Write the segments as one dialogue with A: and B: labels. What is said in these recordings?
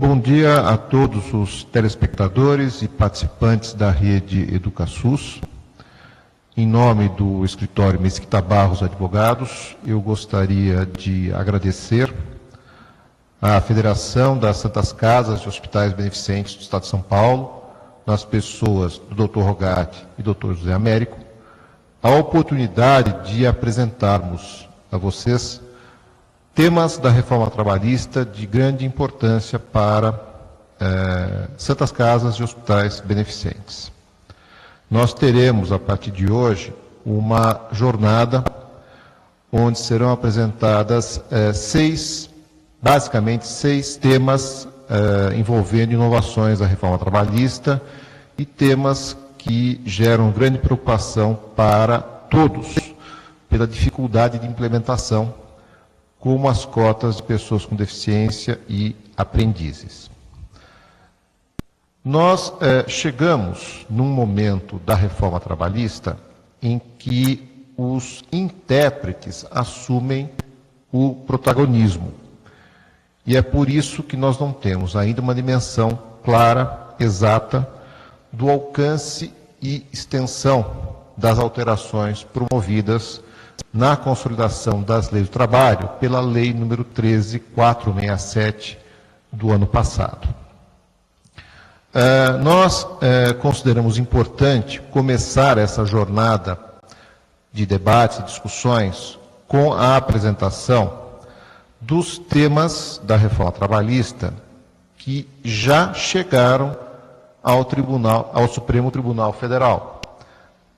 A: Bom dia a todos os telespectadores e participantes da rede EducaSUS. Em nome do escritório Mesquita Barros Advogados, eu gostaria de agradecer à Federação das Santas Casas e Hospitais Beneficentes do Estado de São Paulo, nas pessoas do Dr. Rogatti e Dr. José Américo, a oportunidade de apresentarmos a vocês temas da reforma trabalhista de grande importância para Santas Casas e Hospitais Beneficentes. Nós teremos, a partir de hoje, uma jornada onde serão apresentadas basicamente seis temas envolvendo inovações da reforma trabalhista e temas que geram grande preocupação para todos, pela dificuldade de implementação, como as cotas de pessoas com deficiência e aprendizes. Nós chegamos num momento da reforma trabalhista em que os intérpretes assumem o protagonismo. E é por isso que nós não temos ainda uma dimensão clara, exata, do alcance e extensão das alterações promovidas na consolidação das leis do trabalho pela Lei número 13.467 do ano passado. Nós consideramos importante começar essa jornada de debates e discussões com a apresentação dos temas da reforma trabalhista que já chegaram ao Supremo Tribunal Federal.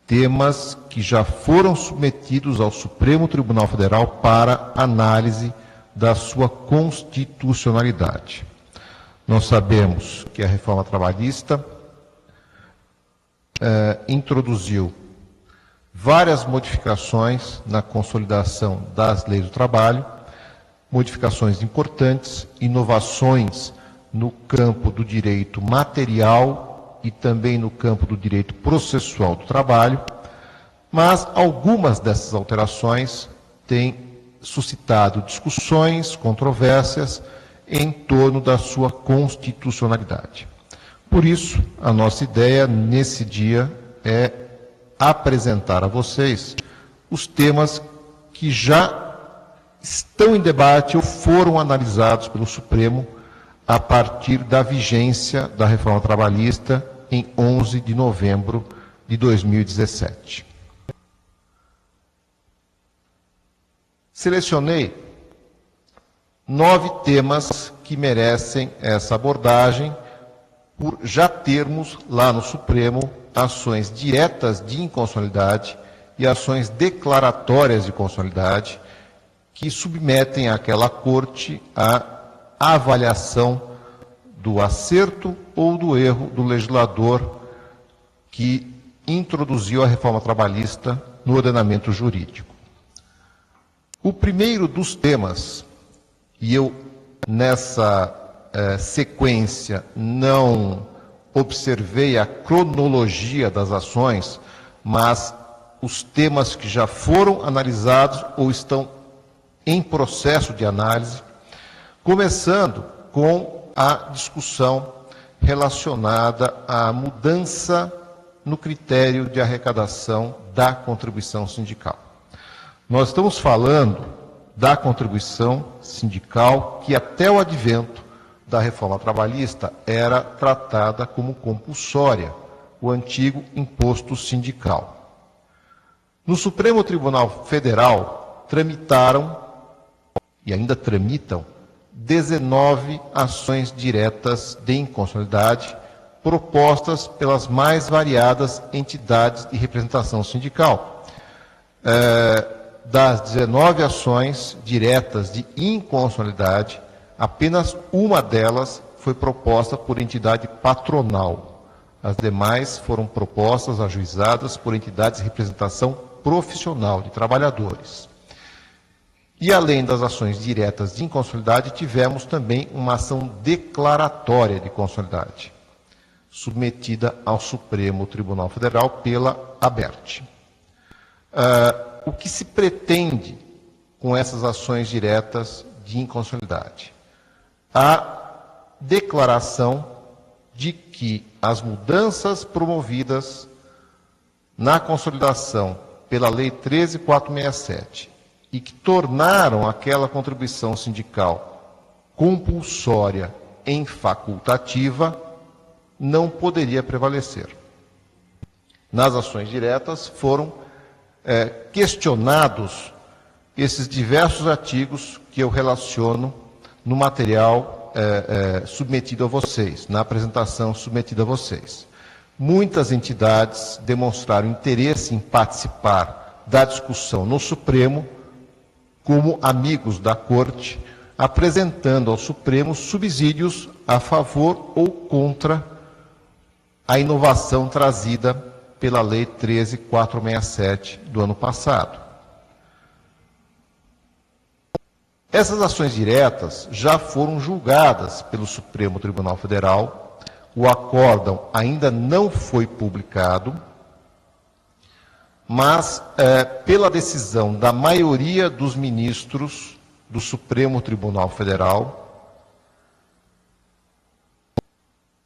A: Temas que já foram submetidos ao Supremo Tribunal Federal para análise da sua constitucionalidade. Nós sabemos que a reforma trabalhista introduziu várias modificações na consolidação das leis do trabalho, modificações importantes, inovações no campo do direito material e também no campo do direito processual do trabalho, mas algumas dessas alterações têm suscitado discussões, controvérsias em torno da sua constitucionalidade. Por isso, a nossa ideia nesse dia é apresentar a vocês os temas que já estão em debate ou foram analisados pelo Supremo a partir da vigência da reforma trabalhista em 11 de novembro de 2017. Selecionei 9 temas que merecem essa abordagem, por já termos lá no Supremo ações diretas de inconstitucionalidade e ações declaratórias de constitucionalidade que submetem àquela corte a avaliação do acerto ou do erro do legislador que introduziu a reforma trabalhista no ordenamento jurídico. O primeiro dos temas, e eu nessa sequência não observei a cronologia das ações, mas os temas que já foram analisados ou estão em processo de análise, começando com a discussão relacionada à mudança no critério de arrecadação da contribuição sindical. Nós estamos falando da contribuição sindical que até o advento da reforma trabalhista era tratada como compulsória, o antigo imposto sindical. No Supremo Tribunal Federal tramitaram, e ainda tramitam, 19 ações diretas de inconstitucionalidade propostas pelas mais variadas entidades de representação sindical. Das 19 ações diretas de inconstitucionalidade, apenas uma delas foi proposta por entidade patronal. As demais foram propostas, ajuizadas por entidades de representação profissional de trabalhadores. E, além das ações diretas de inconstitucionalidade, tivemos também uma ação declaratória de constitucionalidade, submetida ao Supremo Tribunal Federal pela ABERT. O que se pretende com essas ações diretas de inconstitucionalidade? A declaração de que as mudanças promovidas na consolidação pela Lei 13.467 e que tornaram aquela contribuição sindical compulsória em facultativa não poderia prevalecer. Nas ações diretas foram questionados esses diversos artigos que eu relaciono no material submetido a vocês, na apresentação submetida a vocês. Muitas entidades demonstraram interesse em participar da discussão no Supremo como amigos da Corte, apresentando ao Supremo subsídios a favor ou contra a inovação trazida pela Lei 13.467 do ano passado. Essas ações diretas já foram julgadas pelo Supremo Tribunal Federal, o acórdão ainda não foi publicado, mas pela decisão da maioria dos ministros do Supremo Tribunal Federal,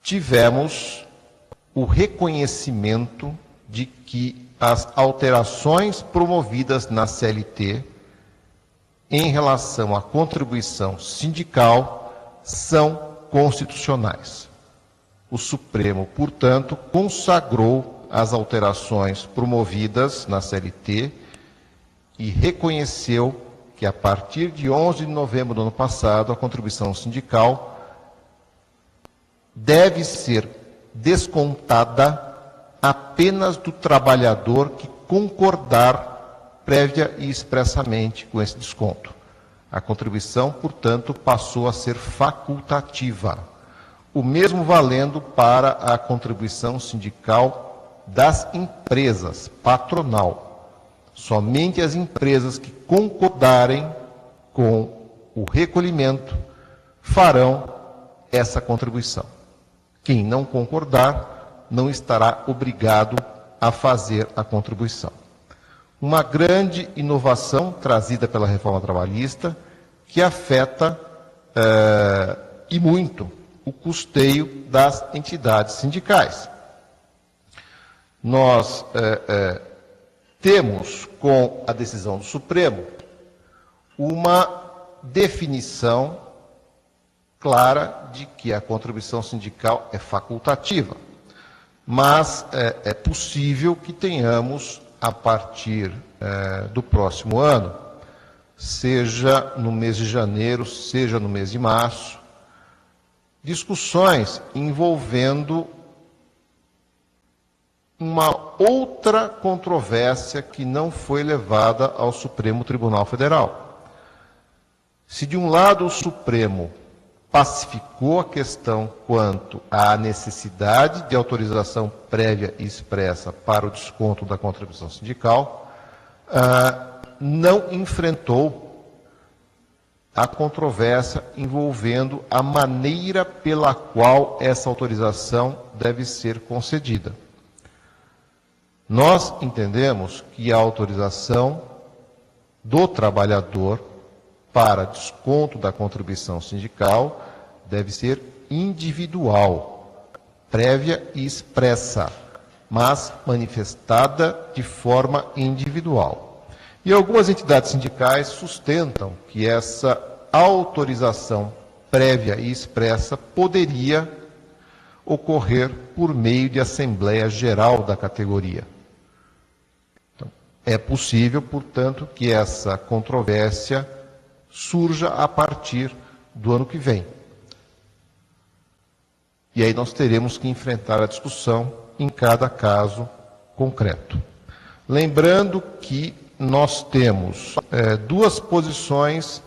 A: tivemos o reconhecimento de que as alterações promovidas na CLT em relação à contribuição sindical são constitucionais. O Supremo, portanto, consagrou as alterações promovidas na CLT e reconheceu que, a partir de 11 de novembro do ano passado, a contribuição sindical deve ser descontada apenas do trabalhador que concordar prévia e expressamente com esse desconto. A contribuição, portanto, passou a ser facultativa. O mesmo valendo para a contribuição sindical das empresas, patronal. Somente as empresas que concordarem com o recolhimento farão essa contribuição. Quem não concordar não estará obrigado a fazer a contribuição. Uma grande inovação trazida pela reforma trabalhista que afeta e muito o custeio das entidades sindicais. Nós temos, com a decisão do Supremo, uma definição clara de que a contribuição sindical é facultativa, mas é possível que tenhamos, a partir do próximo ano, seja no mês de janeiro, seja no mês de março, discussões envolvendo uma outra controvérsia que não foi levada ao Supremo Tribunal Federal. Se de um lado o Supremo pacificou a questão quanto à necessidade de autorização prévia e expressa para o desconto da contribuição sindical, não enfrentou a controvérsia envolvendo a maneira pela qual essa autorização deve ser concedida. Nós entendemos que a autorização do trabalhador para desconto da contribuição sindical deve ser individual, prévia e expressa, mas manifestada de forma individual. E algumas entidades sindicais sustentam que essa autorização prévia e expressa poderia ocorrer por meio de Assembleia Geral da categoria. Então, é possível, portanto, que essa controvérsia surja a partir do ano que vem. E aí nós teremos que enfrentar a discussão em cada caso concreto. Lembrando que nós temos duas posições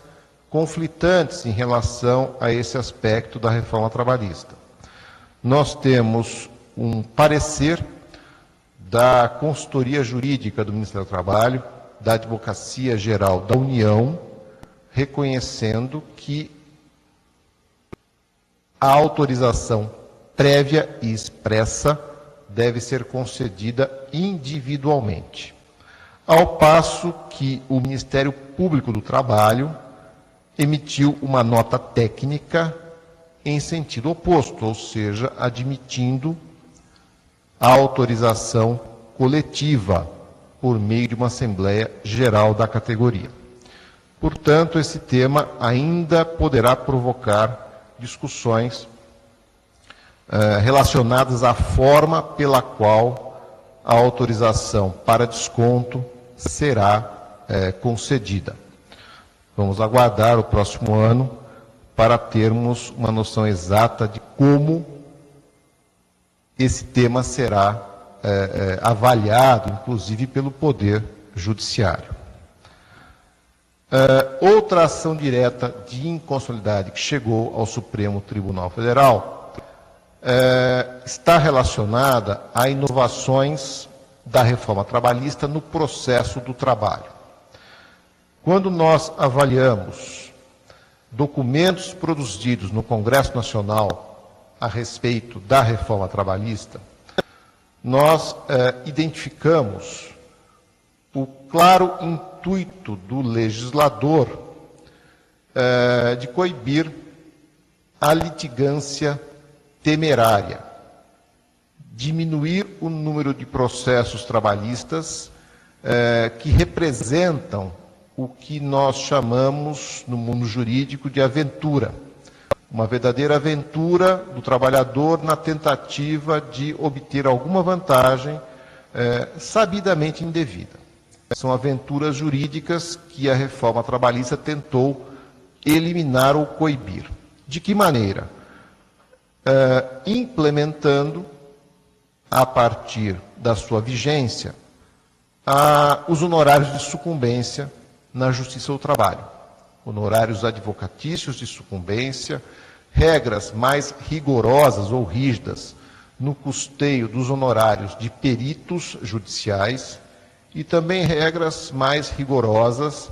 A: conflitantes em relação a esse aspecto da reforma trabalhista. Nós temos um parecer da Consultoria Jurídica do Ministério do Trabalho, da Advocacia Geral da União, reconhecendo que a autorização prévia e expressa deve ser concedida individualmente. Ao passo que o Ministério Público do Trabalho emitiu uma nota técnica em sentido oposto, ou seja, admitindo a autorização coletiva por meio de uma Assembleia Geral da categoria. Portanto, esse tema ainda poderá provocar discussões relacionadas à forma pela qual a autorização para desconto será concedida. Vamos aguardar o próximo ano para termos uma noção exata de como esse tema será avaliado, inclusive pelo Poder Judiciário. Outra ação direta de inconstitucionalidade que chegou ao Supremo Tribunal Federal está relacionada a inovações da reforma trabalhista no processo do trabalho. Quando nós avaliamos documentos produzidos no Congresso Nacional a respeito da reforma trabalhista, nós identificamos o claro intuito do legislador de coibir a litigância temerária, diminuir o número de processos trabalhistas que representam o que nós chamamos no mundo jurídico de aventura, uma verdadeira aventura do trabalhador na tentativa de obter alguma vantagem sabidamente indevida. São aventuras jurídicas que a reforma trabalhista tentou eliminar ou coibir. De que maneira? Implementando, a partir da sua vigência, os honorários de sucumbência na Justiça do Trabalho. Honorários advocatícios de sucumbência, regras mais rigorosas ou rígidas no custeio dos honorários de peritos judiciais e também regras mais rigorosas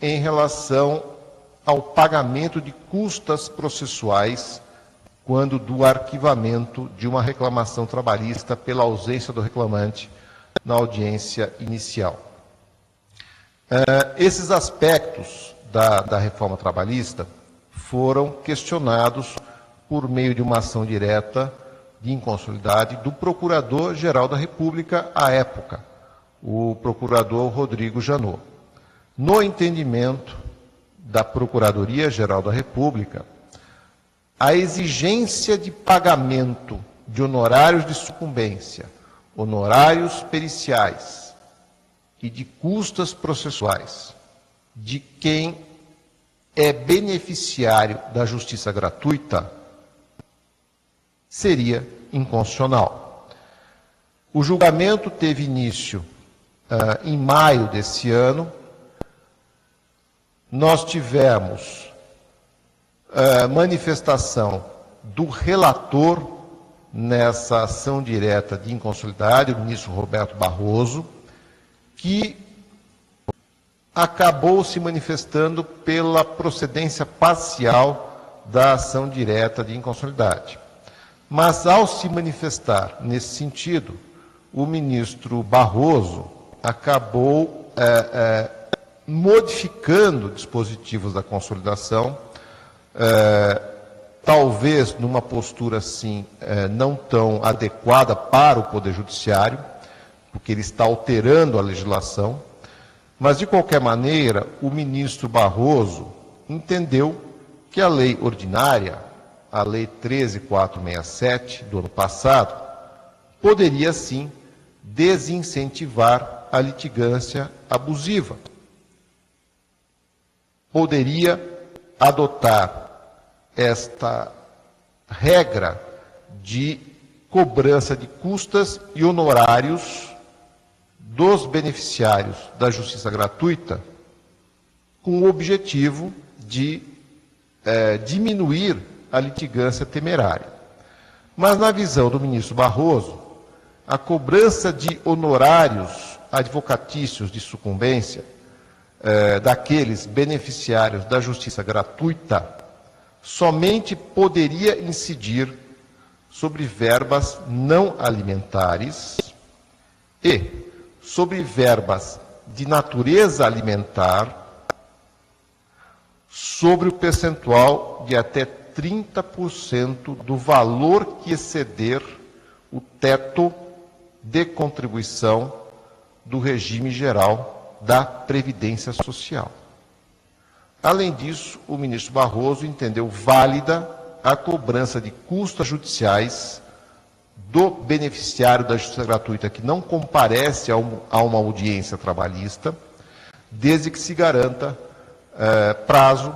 A: em relação ao pagamento de custas processuais quando do arquivamento de uma reclamação trabalhista pela ausência do reclamante na audiência inicial. Esses aspectos da reforma trabalhista foram questionados por meio de uma ação direta de inconstitucionalidade do Procurador-Geral da República à época, o procurador Rodrigo Janot. No entendimento da Procuradoria-Geral da República, a exigência de pagamento de honorários de sucumbência, honorários periciais e de custas processuais de quem é beneficiário da justiça gratuita seria inconstitucional. O julgamento teve início em maio desse ano. Nós tivemos manifestação do relator nessa ação direta de inconstitucionalidade, o ministro Roberto Barroso, que acabou se manifestando pela procedência parcial da ação direta de inconstitucionalidade. Mas, ao se manifestar nesse sentido, o ministro Barroso acabou modificando dispositivos da consolidação, talvez numa postura assim não tão adequada para o Poder Judiciário, porque ele está alterando a legislação, mas de qualquer maneira o ministro Barroso entendeu que a lei ordinária, a lei 13.467 do ano passado, poderia sim desincentivar a litigância abusiva. Poderia adotar esta regra de cobrança de custas e honorários dos beneficiários da justiça gratuita com o objetivo de diminuir a litigância temerária. Mas, na visão do ministro Barroso, a cobrança de honorários advocatícios de sucumbência daqueles beneficiários da justiça gratuita somente poderia incidir sobre verbas não alimentares e sobre verbas de natureza alimentar sobre o percentual de até 30% do valor que exceder o teto de contribuição do regime geral da Previdência Social. Além disso, o ministro Barroso entendeu válida a cobrança de custas judiciais do beneficiário da justiça gratuita que não comparece a uma audiência trabalhista, desde que se garanta prazo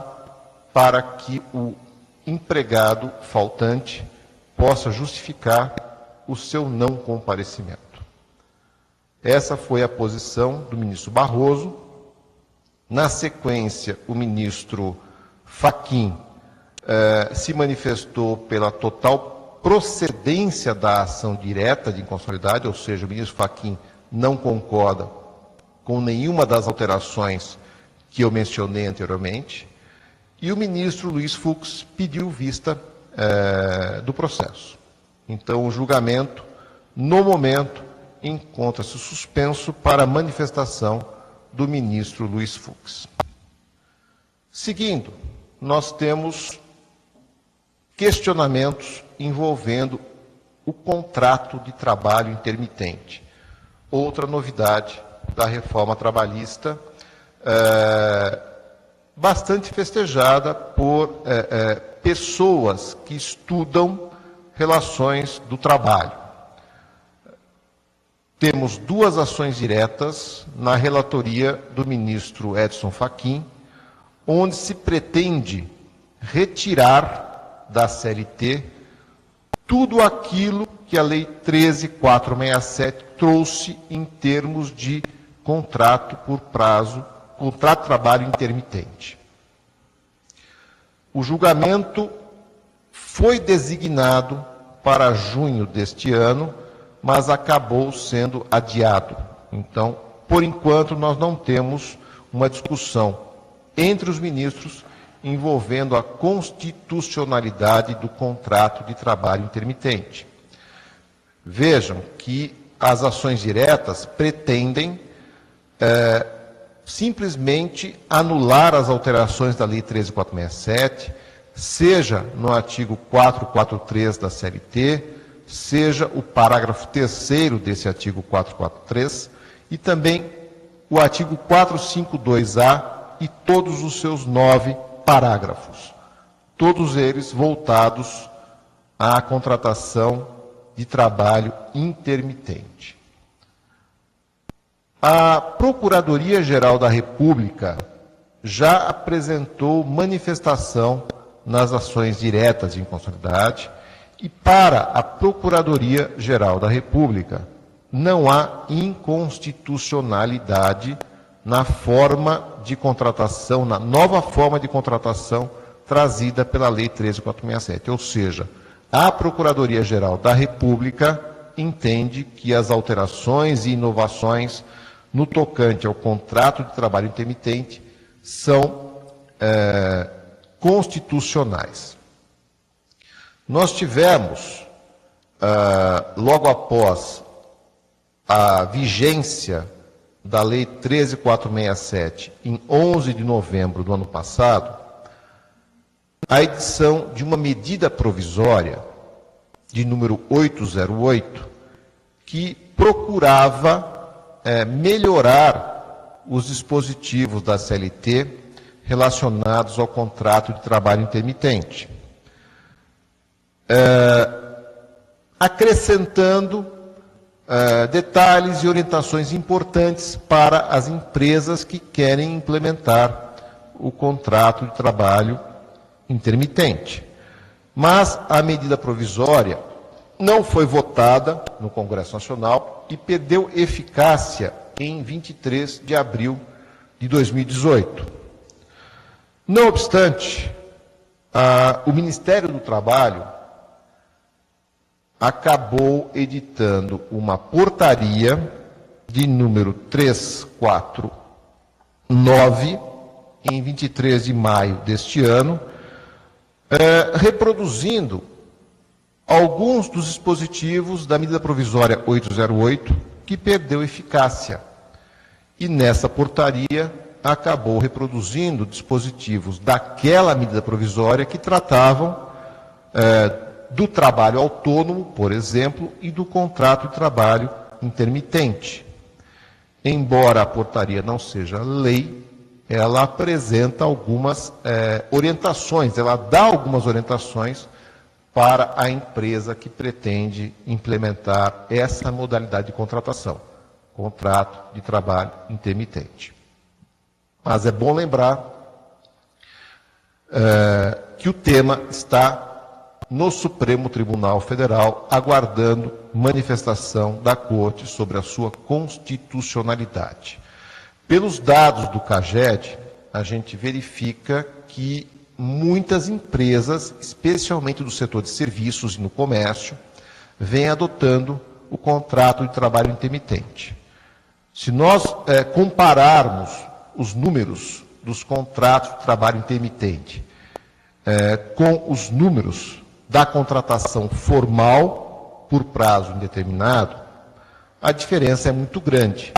A: para que o empregado faltante possa justificar o seu não comparecimento. Essa foi a posição do ministro Barroso. Na sequência, o ministro Fachin se manifestou pela total procedência da ação direta de inconstitucionalidade, ou seja, o ministro Fachin não concorda com nenhuma das alterações que eu mencionei anteriormente, e o ministro Luiz Fux pediu vista do processo. Então, o julgamento, no momento, encontra-se suspenso para a manifestação do ministro Luiz Fux. Seguindo, nós temos questionamentos envolvendo o contrato de trabalho intermitente. Outra novidade da reforma trabalhista, bastante festejada por pessoas que estudam relações do trabalho. Temos duas ações diretas na relatoria do ministro Edson Fachin, onde se pretende retirar da CLT tudo aquilo que a Lei 13.467 trouxe em termos de contrato por prazo, contrato de trabalho intermitente. O julgamento foi designado para junho deste ano, mas acabou sendo adiado. Então, por enquanto, nós não temos uma discussão entre os ministros envolvendo a constitucionalidade do contrato de trabalho intermitente. Vejam que as ações diretas pretendem simplesmente anular as alterações da Lei 13.467, seja no artigo 443 da CLT, seja o parágrafo 3º desse artigo 443, e também o artigo 452-A e todos os seus 9 parágrafos, todos eles voltados à contratação de trabalho intermitente. A Procuradoria-Geral da República já apresentou manifestação nas ações diretas de inconstitucionalidade e para a Procuradoria-Geral da República não há inconstitucionalidade na forma de contratação, na nova forma de contratação trazida pela Lei 13.467. Ou seja, a Procuradoria-Geral da República entende que as alterações e inovações no tocante ao contrato de trabalho intermitente são constitucionais. Nós tivemos, logo após a vigência da Lei 13.467, em 11 de novembro do ano passado, a edição de uma medida provisória, de número 808, que procurava melhorar os dispositivos da CLT relacionados ao contrato de trabalho intermitente, acrescentando detalhes e orientações importantes para as empresas que querem implementar o contrato de trabalho intermitente. Mas a medida provisória não foi votada no Congresso Nacional e perdeu eficácia em 23 de abril de 2018. Não obstante, o Ministério do Trabalho acabou editando uma portaria de número 349, em 23 de maio deste ano, reproduzindo alguns dos dispositivos da medida provisória 808, que perdeu eficácia. E nessa portaria acabou reproduzindo dispositivos daquela medida provisória que tratavam do trabalho autônomo, por exemplo, e do contrato de trabalho intermitente. Embora a portaria não seja lei, ela apresenta algumas orientações, ela dá algumas orientações para a empresa que pretende implementar essa modalidade de contratação, contrato de trabalho intermitente. Mas é bom lembrar que o tema está no Supremo Tribunal Federal, aguardando manifestação da Corte sobre a sua constitucionalidade. Pelos dados do CAGED, a gente verifica que muitas empresas, especialmente do setor de serviços e no comércio, vêm adotando o contrato de trabalho intermitente. Se nós compararmos os números dos contratos de trabalho intermitente com os números da contratação formal por prazo indeterminado, a diferença é muito grande.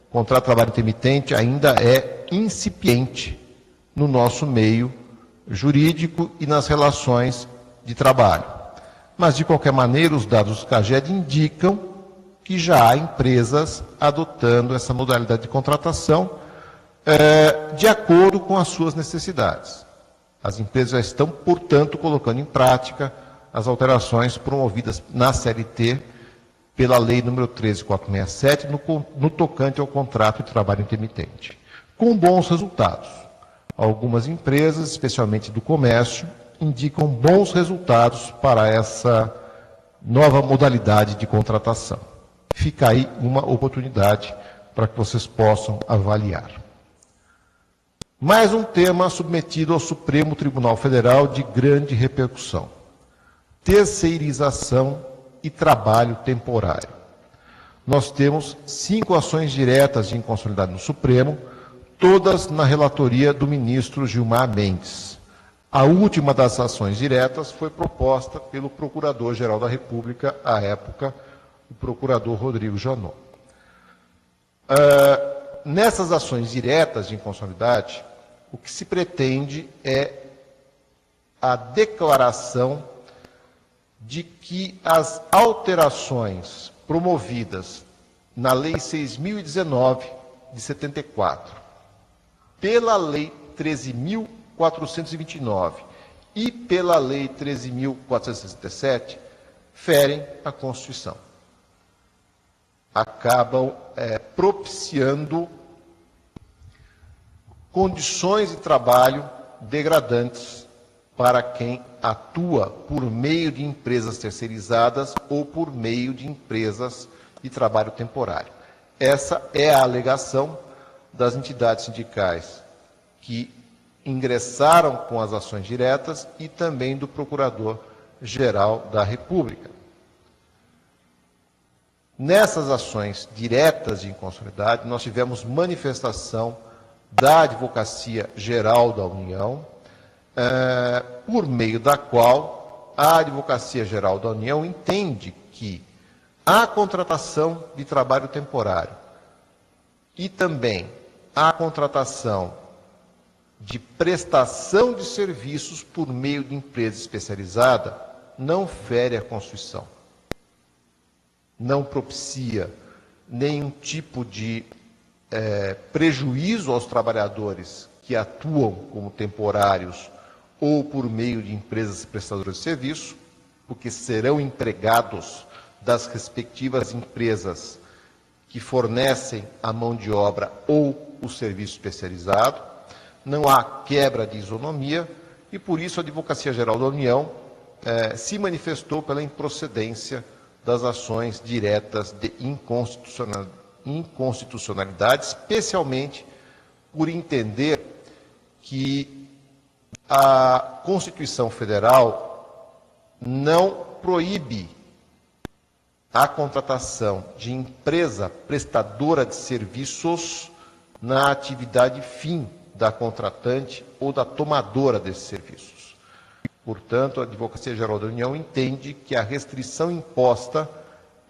A: O contrato de trabalho intermitente ainda é incipiente no nosso meio jurídico e nas relações de trabalho. Mas, de qualquer maneira, os dados do CAGED indicam que já há empresas adotando essa modalidade de contratação de acordo com as suas necessidades. As empresas já estão, portanto, colocando em prática as alterações promovidas na CLT pela Lei nº 13.467, no tocante ao contrato de trabalho intermitente, com bons resultados. Algumas empresas, especialmente do comércio, indicam bons resultados para essa nova modalidade de contratação. Fica aí uma oportunidade para que vocês possam avaliar. Mais um tema submetido ao Supremo Tribunal Federal de grande repercussão: terceirização e trabalho temporário. Nós temos 5 ações diretas de inconstitucionalidade no Supremo, todas na relatoria do ministro Gilmar Mendes. A última das ações diretas foi proposta pelo Procurador-Geral da República, à época, o Procurador Rodrigo Janot. Nessas ações diretas de inconstitucionalidade, o que se pretende é a declaração de que as alterações promovidas na Lei 6.019, de 74, pela Lei 13.429 e pela Lei 13.467, ferem a Constituição. Acabam propiciando condições de trabalho degradantes para quem atua por meio de empresas terceirizadas ou por meio de empresas de trabalho temporário. Essa é a alegação das entidades sindicais que ingressaram com as ações diretas e também do Procurador-Geral da República. Nessas ações diretas de inconstitucionalidade, nós tivemos manifestação da Advocacia Geral da União, por meio da qual a Advocacia Geral da União entende que a contratação de trabalho temporário e também a contratação de prestação de serviços por meio de empresa especializada não fere a Constituição. Não propicia nenhum tipo de prejuízo aos trabalhadores que atuam como temporários ou por meio de empresas prestadoras de serviço, porque serão empregados das respectivas empresas que fornecem a mão de obra ou o serviço especializado. Não há quebra de isonomia e, por isso, a Advocacia Geral da União se manifestou pela improcedência das ações diretas de inconstitucionalidade, especialmente por entender que a Constituição Federal não proíbe a contratação de empresa prestadora de serviços na atividade fim da contratante ou da tomadora desses serviços. Portanto, a Advocacia Geral da União entende que a restrição imposta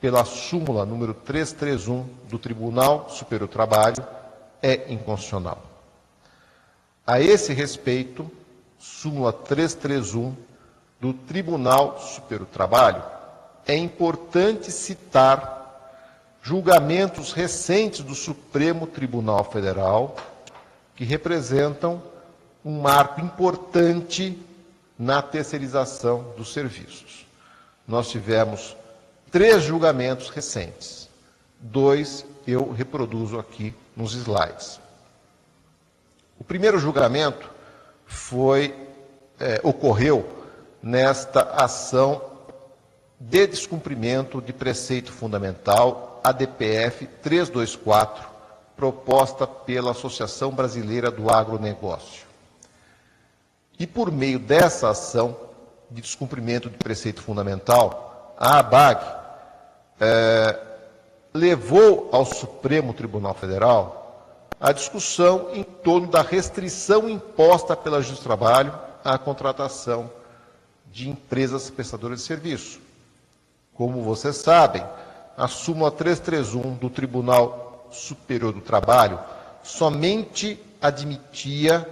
A: pela súmula número 331 do Tribunal Superior do Trabalho é inconstitucional. A esse respeito, súmula 331 do Tribunal Superior do Trabalho, é importante citar julgamentos recentes do Supremo Tribunal Federal que representam um marco importante na terceirização dos serviços. Nós tivemos 3 julgamentos recentes. 2 eu reproduzo aqui nos slides. O primeiro julgamento ocorreu nesta ação de descumprimento de preceito fundamental, ADPF 324, proposta pela Associação Brasileira do Agronegócio. E por meio dessa ação de descumprimento de preceito fundamental, a ABAG levou ao Supremo Tribunal Federal a discussão em torno da restrição imposta pela Justiça do Trabalho à contratação de empresas prestadoras de serviço. Como vocês sabem, a súmula 331 do Tribunal Superior do Trabalho somente admitia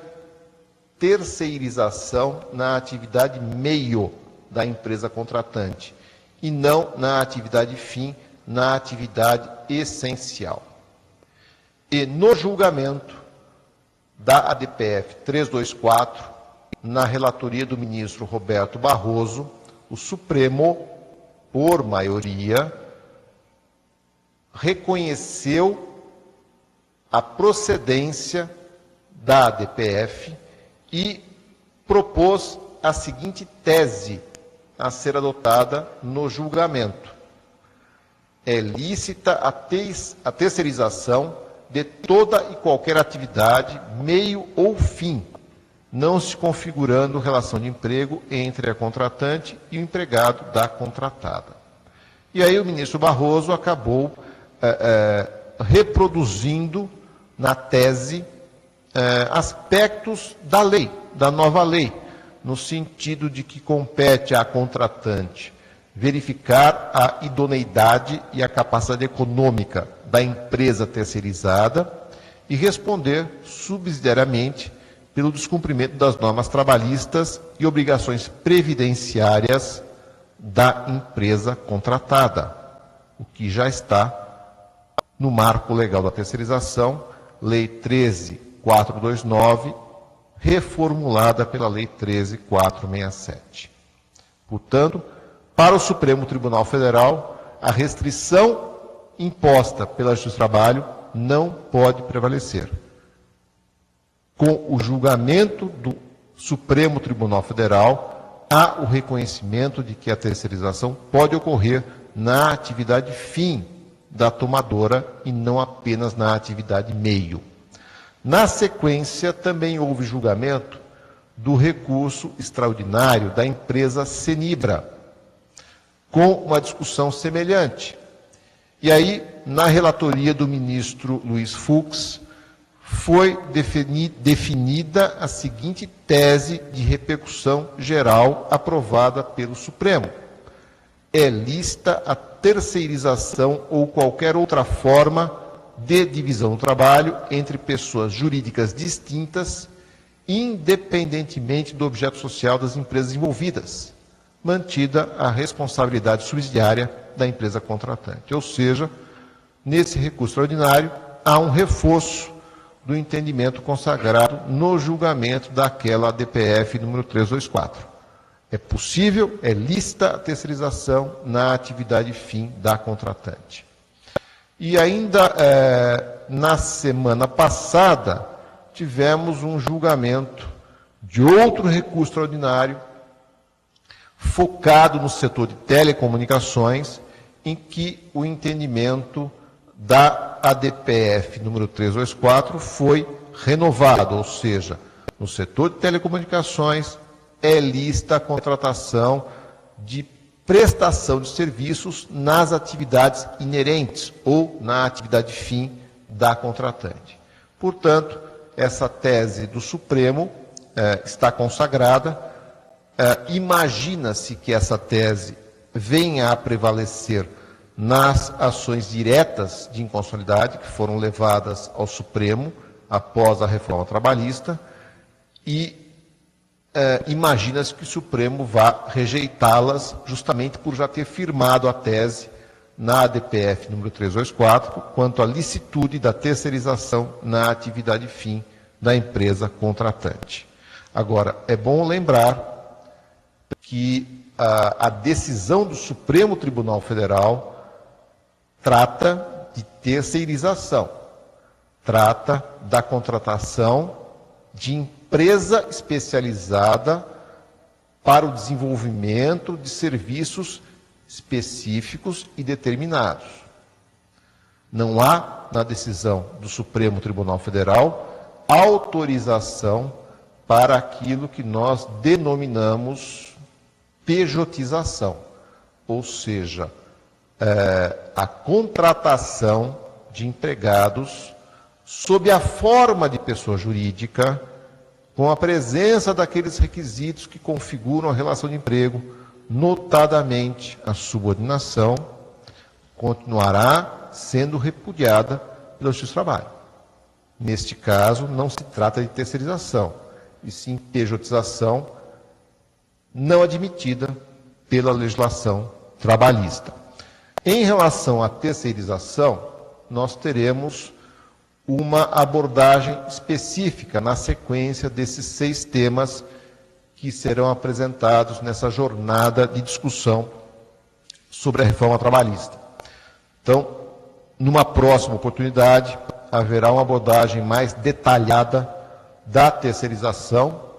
A: terceirização na atividade meio da empresa contratante e não na atividade fim, na atividade essencial. E no julgamento da ADPF 324, na relatoria do ministro Roberto Barroso, o Supremo, por maioria, reconheceu a procedência da ADPF e propôs a seguinte tese a ser adotada no julgamento: é lícita a terceirização de toda e qualquer atividade, meio ou fim, não se configurando relação de emprego entre a contratante e o empregado da contratada. E aí o ministro Barroso acabou reproduzindo na tese aspectos da lei, da nova lei, no sentido de que compete à contratante verificar a idoneidade e a capacidade econômica da empresa terceirizada e responder subsidiariamente pelo descumprimento das normas trabalhistas e obrigações previdenciárias da empresa contratada, o que já está no marco legal da terceirização, Lei 13.429, reformulada pela Lei 13.467. Portanto, para o Supremo Tribunal Federal, a restrição imposta pela Justiça do Trabalho não pode prevalecer. Com o julgamento do Supremo Tribunal Federal, há o reconhecimento de que a terceirização pode ocorrer na atividade fim da tomadora e não apenas na atividade meio. Na sequência, também houve julgamento do recurso extraordinário da empresa Senibra, com uma discussão semelhante. E aí, na relatoria do ministro Luiz Fux, foi definida a seguinte tese de repercussão geral aprovada pelo Supremo: é lícita a terceirização ou qualquer outra forma de divisão do trabalho entre pessoas jurídicas distintas, independentemente do objeto social das empresas envolvidas, mantida a responsabilidade subsidiária da empresa contratante. Ou seja, nesse recurso extraordinário, há um reforço do entendimento consagrado no julgamento daquela ADPF número 324. É possível, é lícita a terceirização na atividade fim da contratante. E ainda na semana passada, tivemos um julgamento de outro recurso extraordinário focado no setor de telecomunicações, em que o entendimento da ADPF número 324 foi renovado, ou seja, no setor de telecomunicações é lícita a contratação de prestação de serviços nas atividades inerentes ou na atividade fim da contratante. Portanto, essa tese do Supremo está consagrada. Imagina-se que essa tese venha a prevalecer nas ações diretas de inconstitucionalidade que foram levadas ao Supremo após a reforma trabalhista, e imagina-se que o Supremo vá rejeitá-las justamente por já ter firmado a tese na ADPF número 324, quanto à licitude da terceirização na atividade fim da empresa contratante. Agora, é bom lembrar que a decisão do Supremo Tribunal Federal trata de terceirização, trata da contratação de empresa especializada para o desenvolvimento de serviços específicos e determinados. Não há, na decisão do Supremo Tribunal Federal, autorização para aquilo que nós denominamos pejotização, ou seja, a contratação de empregados sob a forma de pessoa jurídica, com a presença daqueles requisitos que configuram a relação de emprego, notadamente a subordinação, continuará sendo repudiada pela Justiça do Trabalho. Neste caso, não se trata de terceirização, e sim pejotização não admitida pela legislação trabalhista. Em relação à terceirização, nós teremos uma abordagem específica na sequência desses 6 temas que serão apresentados nessa jornada de discussão sobre a reforma trabalhista. Então, numa próxima oportunidade, haverá uma abordagem mais detalhada da terceirização,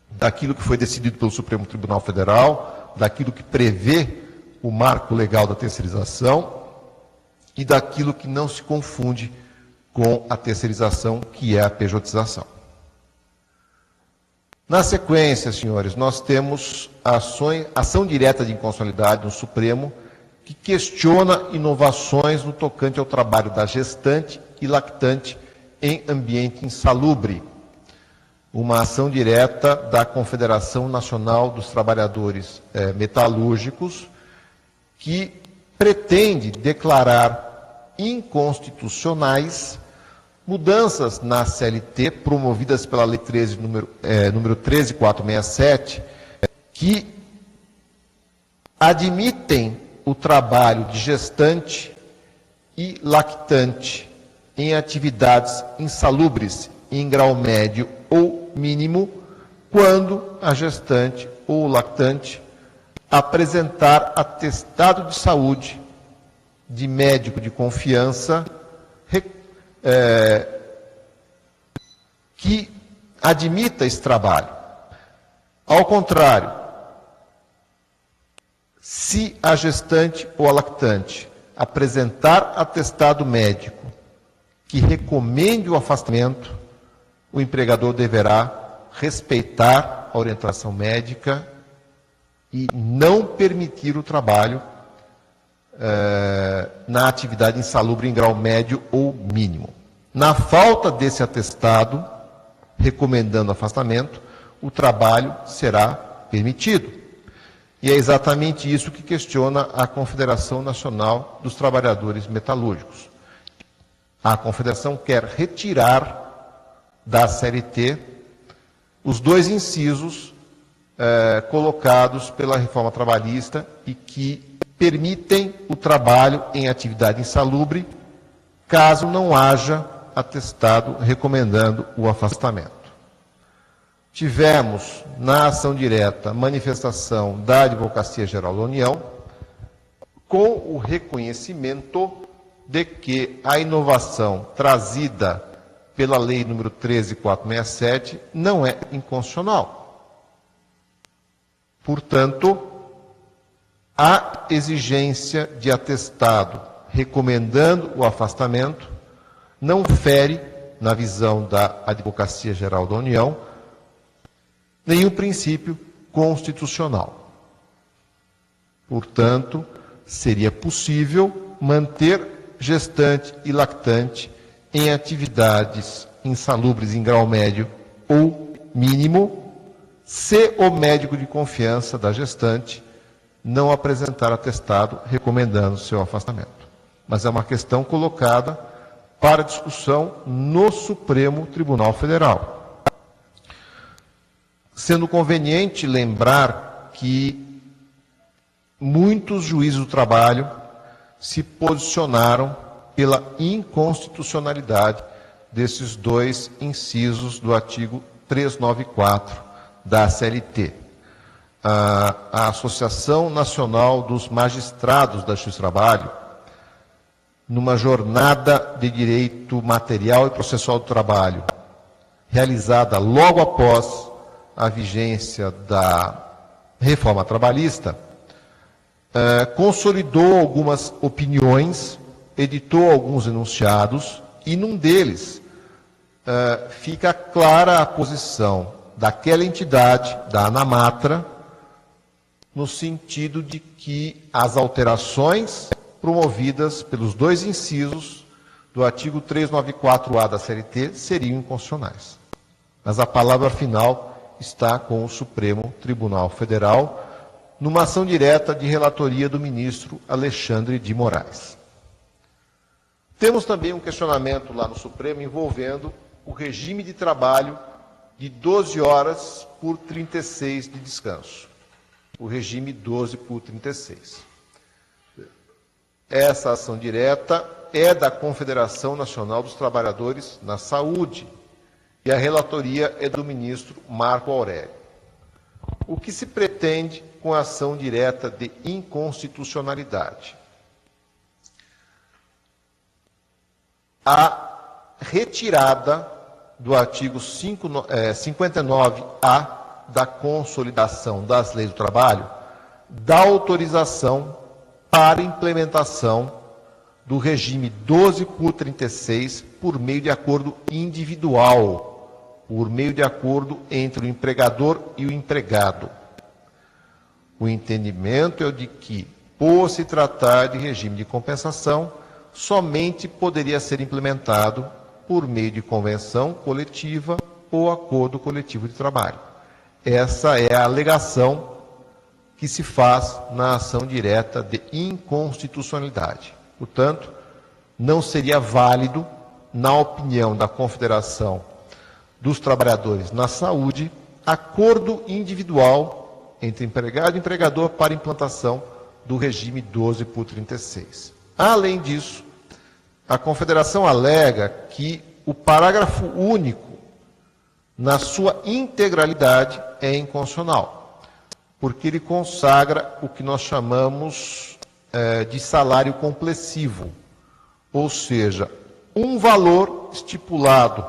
A: daquilo que foi decidido pelo Supremo Tribunal Federal, daquilo que prevê o marco legal da terceirização e daquilo que não se confunde com a terceirização, que é a pejotização. Na sequência, senhores, nós temos a ação direta de inconstitucionalidade no Supremo, que questiona inovações no tocante ao trabalho da gestante e lactante em ambiente insalubre. Uma ação direta da Confederação Nacional dos Trabalhadores Metalúrgicos, que pretende declarar inconstitucionais mudanças na CLT promovidas pela Lei 13, número 13467, que admitem o trabalho de gestante e lactante em atividades insalubres em grau médio ou mínimo, quando a gestante ou o lactante apresentar atestado de saúde de médico de confiança que admita esse trabalho. Ao contrário, se a gestante ou a lactante apresentar atestado médico que recomende o afastamento, o empregador deverá respeitar a orientação médica e não permitir o trabalho na atividade insalubre em grau médio ou mínimo. Na falta desse atestado, recomendando afastamento, o trabalho será permitido. E é exatamente isso que questiona a Confederação Nacional dos Trabalhadores Metalúrgicos. A Confederação quer retirar da CLT os 2 incisos colocados pela reforma trabalhista e que permitem o trabalho em atividade insalubre, caso não haja atestado recomendando o afastamento. Tivemos, na ação direta, manifestação da Advocacia Geral da União, com o reconhecimento de que a inovação trazida pela Lei número 13467 não é inconstitucional. Portanto, a exigência de atestado recomendando o afastamento não fere, na visão da Advocacia Geral da União, nenhum princípio constitucional. Portanto, seria possível manter gestante e lactante em atividades insalubres em grau médio ou mínimo, se o médico de confiança da gestante não apresentar atestado recomendando seu afastamento. Mas é uma questão colocada para discussão no Supremo Tribunal Federal. sendo conveniente lembrar que muitos juízes do trabalho se posicionaram pela inconstitucionalidade desses dois incisos do artigo 394 da CLT. A Associação Nacional dos Magistrados da Justiça do Trabalho, numa jornada de direito material e processual do trabalho, realizada logo após a vigência da reforma trabalhista, consolidou algumas opiniões, editou alguns enunciados, e num deles fica clara a posição daquela entidade, da ANAMATRA, no sentido de que as alterações promovidas pelos dois incisos do artigo 394-A da CLT seriam inconstitucionais. Mas a palavra final está com o Supremo Tribunal Federal, numa ação direta de relatoria do ministro Alexandre de Moraes. Temos também um questionamento lá no Supremo envolvendo o regime de trabalho de 12 horas por 36 de descanso. O regime 12 por 36. Essa ação direta é da Confederação Nacional dos Trabalhadores na Saúde e a relatoria é do ministro Marco Aurélio. O que se pretende com a ação direta de inconstitucionalidade? A retirada do artigo 59A da consolidação das leis do trabalho, da autorização para implementação do regime 12 por 36 por meio de acordo individual, por meio de acordo entre o empregador e o empregado. O entendimento é o de que, por se tratar de regime de compensação, somente poderia ser implementado por meio de convenção coletiva ou acordo coletivo de trabalho. Essa é a alegação que se faz na ação direta de inconstitucionalidade. Portanto, não seria válido, na opinião da Confederação dos Trabalhadores na Saúde, acordo individual entre empregado e empregador para implantação do regime 12 por 36. Além disso, a Confederação alega que o parágrafo único, na sua integralidade, é inconstitucional, porque ele consagra o que nós chamamos de salário complessivo, ou seja, um valor estipulado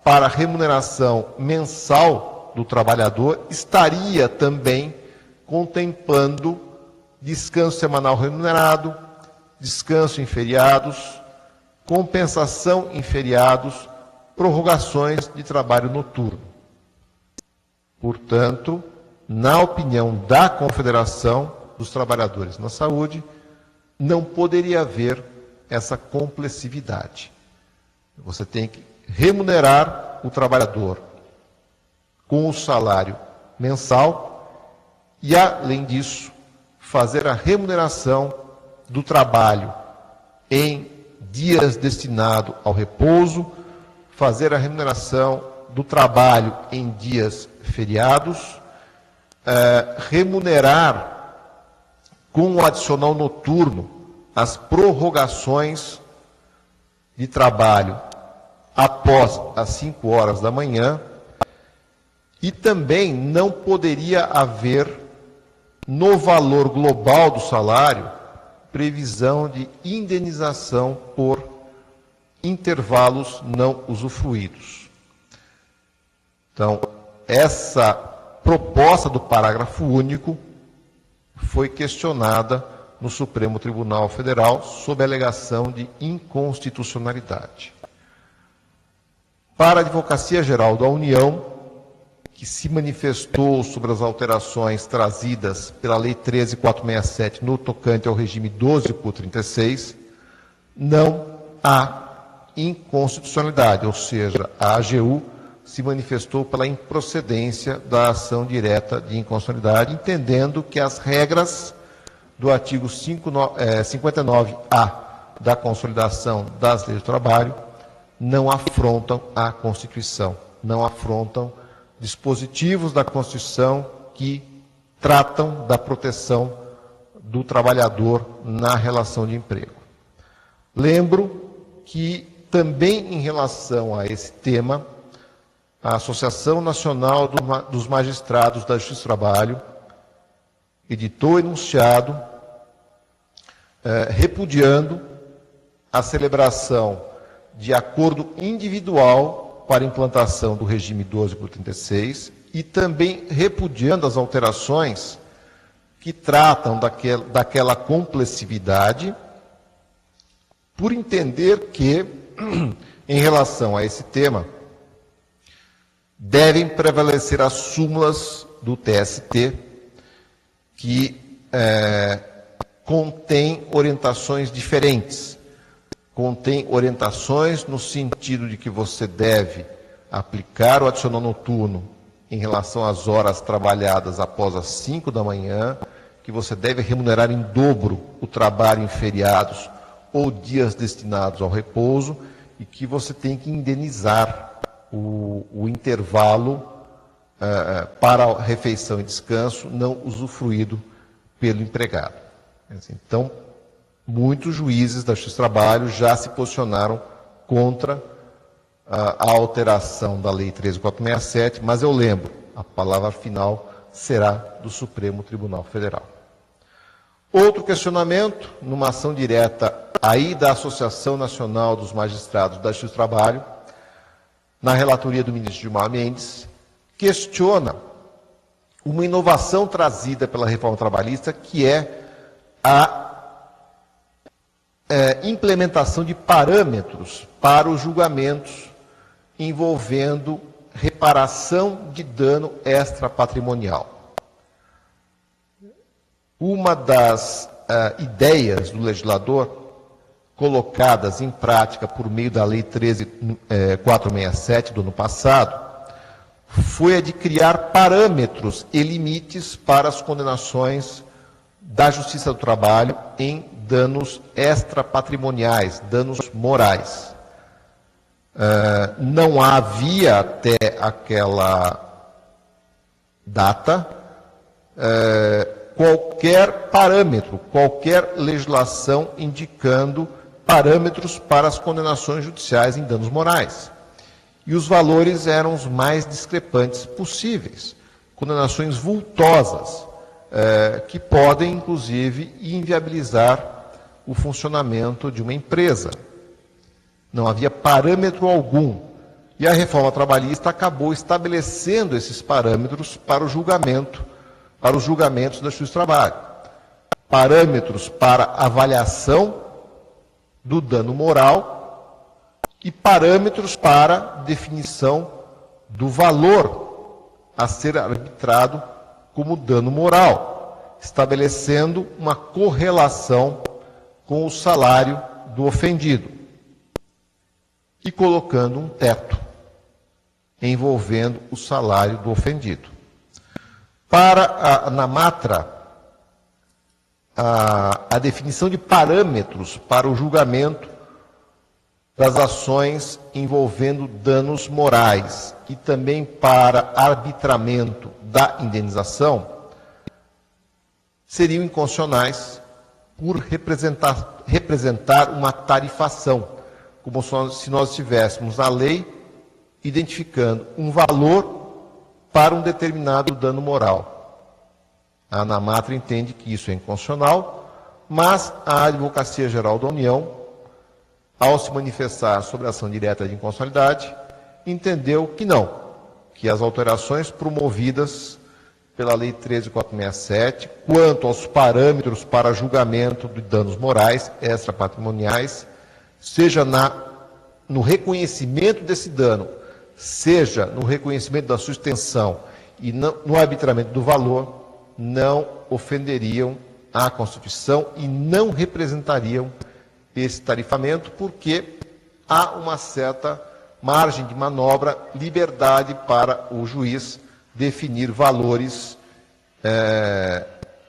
A: para a remuneração mensal do trabalhador estaria também contemplando descanso semanal remunerado, descanso em feriados, compensação em feriados, prorrogações de trabalho noturno. Portanto, na opinião da Confederação dos Trabalhadores na Saúde, não poderia haver essa complessividade. Você tem que remunerar o trabalhador com o salário mensal e, além disso, fazer a remuneração do trabalho em dias destinados ao repouso, fazer a remuneração do trabalho em dias feriados, remunerar com o adicional noturno as prorrogações de trabalho após as 5 horas da manhã, e também não poderia haver, no valor global do salário, previsão de indenização por intervalos não usufruídos. Então, essa proposta do parágrafo único foi questionada no Supremo Tribunal Federal sob a alegação de inconstitucionalidade. Para a Advocacia Geral da União, que se manifestou sobre as alterações trazidas pela Lei 13.467 no tocante ao regime 12 por 36, não há inconstitucionalidade, ou seja, a AGU se manifestou pela improcedência da ação direta de inconstitucionalidade, entendendo que as regras do artigo 59A da Consolidação das Leis do Trabalho não afrontam a Constituição, não afrontam dispositivos da Constituição que tratam da proteção do trabalhador na relação de emprego. Lembro que também em relação a esse tema, a Associação Nacional dos Magistrados da Justiça do Trabalho editou enunciado repudiando a celebração de acordo individual para implantação do regime 12 por 36 e também repudiando as alterações que tratam daquela complessividade, por entender que, em relação a esse tema, devem prevalecer as súmulas do TST, que contém orientações diferentes. Contém orientações no sentido de que você deve aplicar o adicional noturno em relação às horas trabalhadas após as 5 da manhã, que você deve remunerar em dobro o trabalho em feriados ou dias destinados ao repouso e que você tem que indenizar o intervalo para refeição e descanso não usufruído pelo empregado. Então, muitos juízes da Justiça do Trabalho já se posicionaram contra a alteração da Lei 13.467, mas eu lembro, a palavra final será do Supremo Tribunal Federal. Outro questionamento, numa ação direta aí da Associação Nacional dos Magistrados da Justiça do Trabalho, na relatoria do ministro Gilmar Mendes, questiona uma inovação trazida pela reforma trabalhista, que é a implementação de parâmetros para os julgamentos envolvendo reparação de dano extrapatrimonial. Uma das ideias do legislador colocadas em prática por meio da Lei 13.467 do ano passado foi a de criar parâmetros e limites para as condenações da Justiça do Trabalho em danos extrapatrimoniais, danos morais. Não havia até aquela data qualquer parâmetro, qualquer legislação indicando parâmetros para as condenações judiciais em danos morais. E os valores eram os mais discrepantes possíveis, condenações vultosas, que podem, inclusive, inviabilizar o funcionamento de uma empresa. Não havia parâmetro algum. E a reforma trabalhista acabou estabelecendo esses parâmetros para o julgamento, para os julgamentos da Justiça do Trabalho. Parâmetros para avaliação do dano moral e parâmetros para definição do valor a ser arbitrado como dano moral, estabelecendo uma correlação com o salário do ofendido e colocando um teto envolvendo o salário do ofendido. Para na Matra, a definição de parâmetros para o julgamento das ações envolvendo danos morais e também para arbitramento da indenização seriam inconstitucionais por representar uma tarifação, como se nós estivéssemos na lei identificando um valor para um determinado dano moral. A ANAMATRA entende que isso é inconstitucional, mas a Advocacia Geral da União, ao se manifestar sobre a ação direta de inconstitucionalidade, entendeu que não, que as alterações promovidas pela Lei 13.467, quanto aos parâmetros para julgamento de danos morais extrapatrimoniais, seja no reconhecimento desse dano, seja no reconhecimento da sua extensão e no arbitramento do valor, não ofenderiam a Constituição e não representariam esse tarifamento, porque há uma certa margem de manobra, liberdade para o juiz definir valores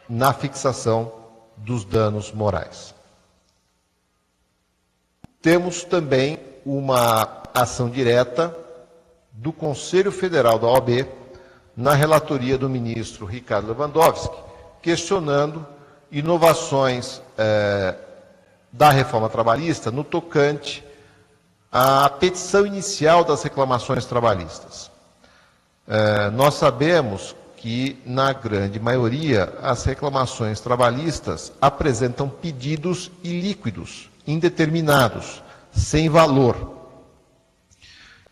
A: na fixação dos danos morais. Temos também uma ação direta do Conselho Federal da OAB na relatoria do ministro Ricardo Lewandowski, questionando inovações da reforma trabalhista no tocante à petição inicial das reclamações trabalhistas. Nós sabemos que, na grande maioria, as reclamações trabalhistas apresentam pedidos ilíquidos, indeterminados, sem valor.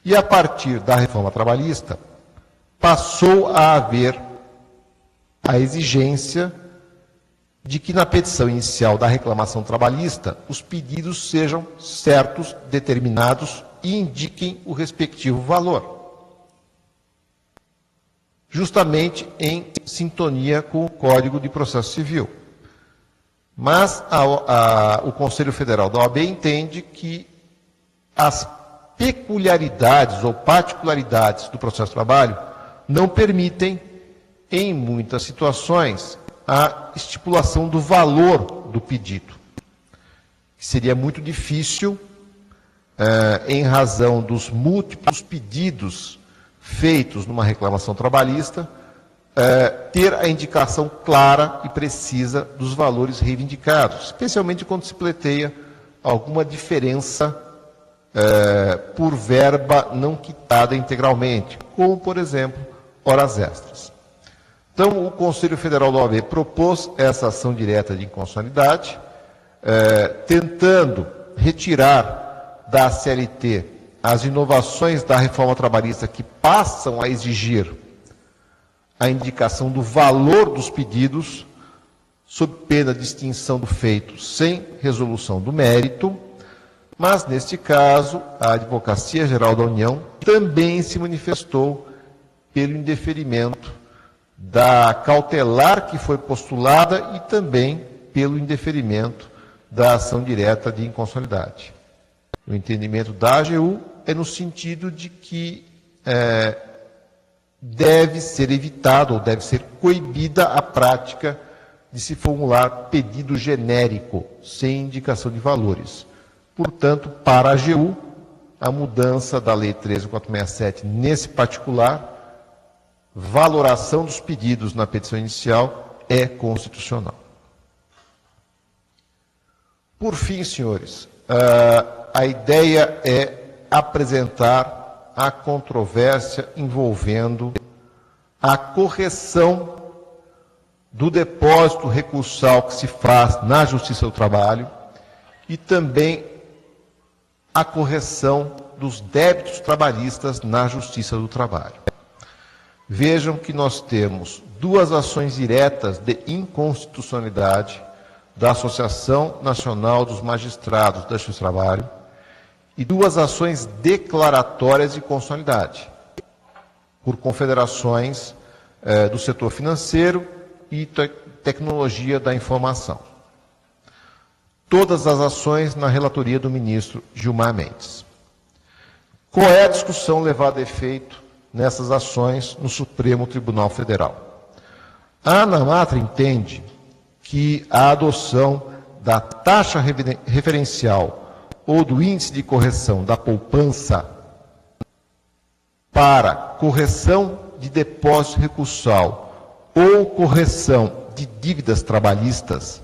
A: E, a partir da reforma trabalhista, passou a haver a exigência de que, na petição inicial da reclamação trabalhista, os pedidos sejam certos, determinados e indiquem o respectivo valor, justamente em sintonia com o Código de Processo Civil. Mas o Conselho Federal da OAB entende que as peculiaridades ou particularidades do processo de trabalho não permitem, em muitas situações, a estipulação do valor do pedido. Seria muito difícil, em razão dos múltiplos pedidos feitos numa reclamação trabalhista, ter a indicação clara e precisa dos valores reivindicados, especialmente quando se pleiteia alguma diferença por verba não quitada integralmente, como, por exemplo, horas extras. Então, o Conselho Federal da OAB propôs essa ação direta de inconstitucionalidade, tentando retirar da CLT as inovações da reforma trabalhista que passam a exigir a indicação do valor dos pedidos, sob pena de extinção do feito sem resolução do mérito, mas, neste caso, a Advocacia Geral da União também se manifestou pelo indeferimento da cautelar que foi postulada e também pelo indeferimento da ação direta de inconstitucionalidade. O entendimento da AGU é no sentido de que deve ser evitado ou deve ser coibida a prática de se formular pedido genérico, sem indicação de valores. Portanto, para a AGU, a mudança da Lei 13.467 nesse particular, valoração dos pedidos na petição inicial, é constitucional. Por fim, senhores, a ideia é apresentar a controvérsia envolvendo a correção do depósito recursal que se faz na Justiça do Trabalho e também a correção dos débitos trabalhistas na Justiça do Trabalho. Vejam que nós temos duas ações diretas de inconstitucionalidade da Associação Nacional dos Magistrados da Justiça do Trabalho e duas ações declaratórias de constitucionalidade por confederações do setor financeiro e tecnologia da informação. Todas as ações na relatoria do ministro Gilmar Mendes. Qual é a discussão levada a efeito nessas ações no Supremo Tribunal Federal? A ANAMATRA entende que a adoção da taxa referencial ou do índice de correção da poupança para correção de depósito recursal ou correção de dívidas trabalhistas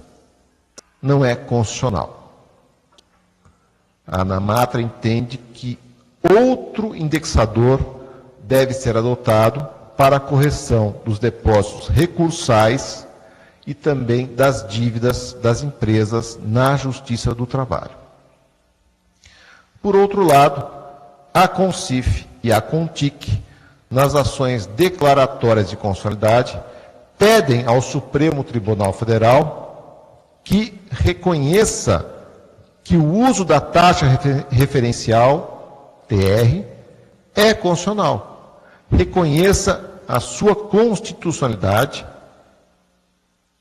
A: não é constitucional. A ANAMATRA entende que outro indexador deve ser adotado para a correção dos depósitos recursais e também das dívidas das empresas na Justiça do Trabalho. Por outro lado, a CONCIF e a CONTIC, nas ações declaratórias de constitucionalidade, pedem ao Supremo Tribunal Federal que reconheça que o uso da taxa referencial, TR, é constitucional. Reconheça a sua constitucionalidade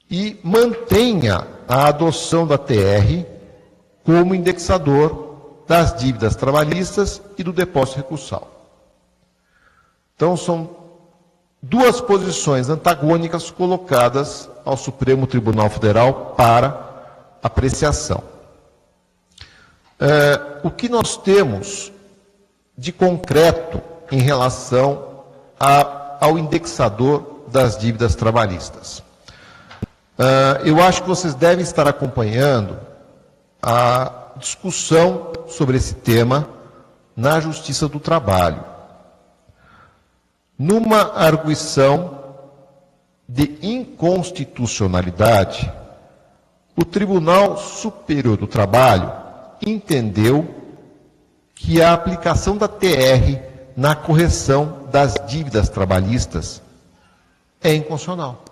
A: e mantenha a adoção da TR como indexador das dívidas trabalhistas e do depósito recursal. Então, são duas posições antagônicas colocadas ao Supremo Tribunal Federal para apreciação. O que nós temos de concreto em relação à ao indexador das dívidas trabalhistas. Eu acho que vocês devem estar acompanhando a discussão sobre esse tema na Justiça do Trabalho. Numa arguição de inconstitucionalidade, o Tribunal Superior do Trabalho entendeu que a aplicação da TR na correção das dívidas trabalhistas é inconstitucional.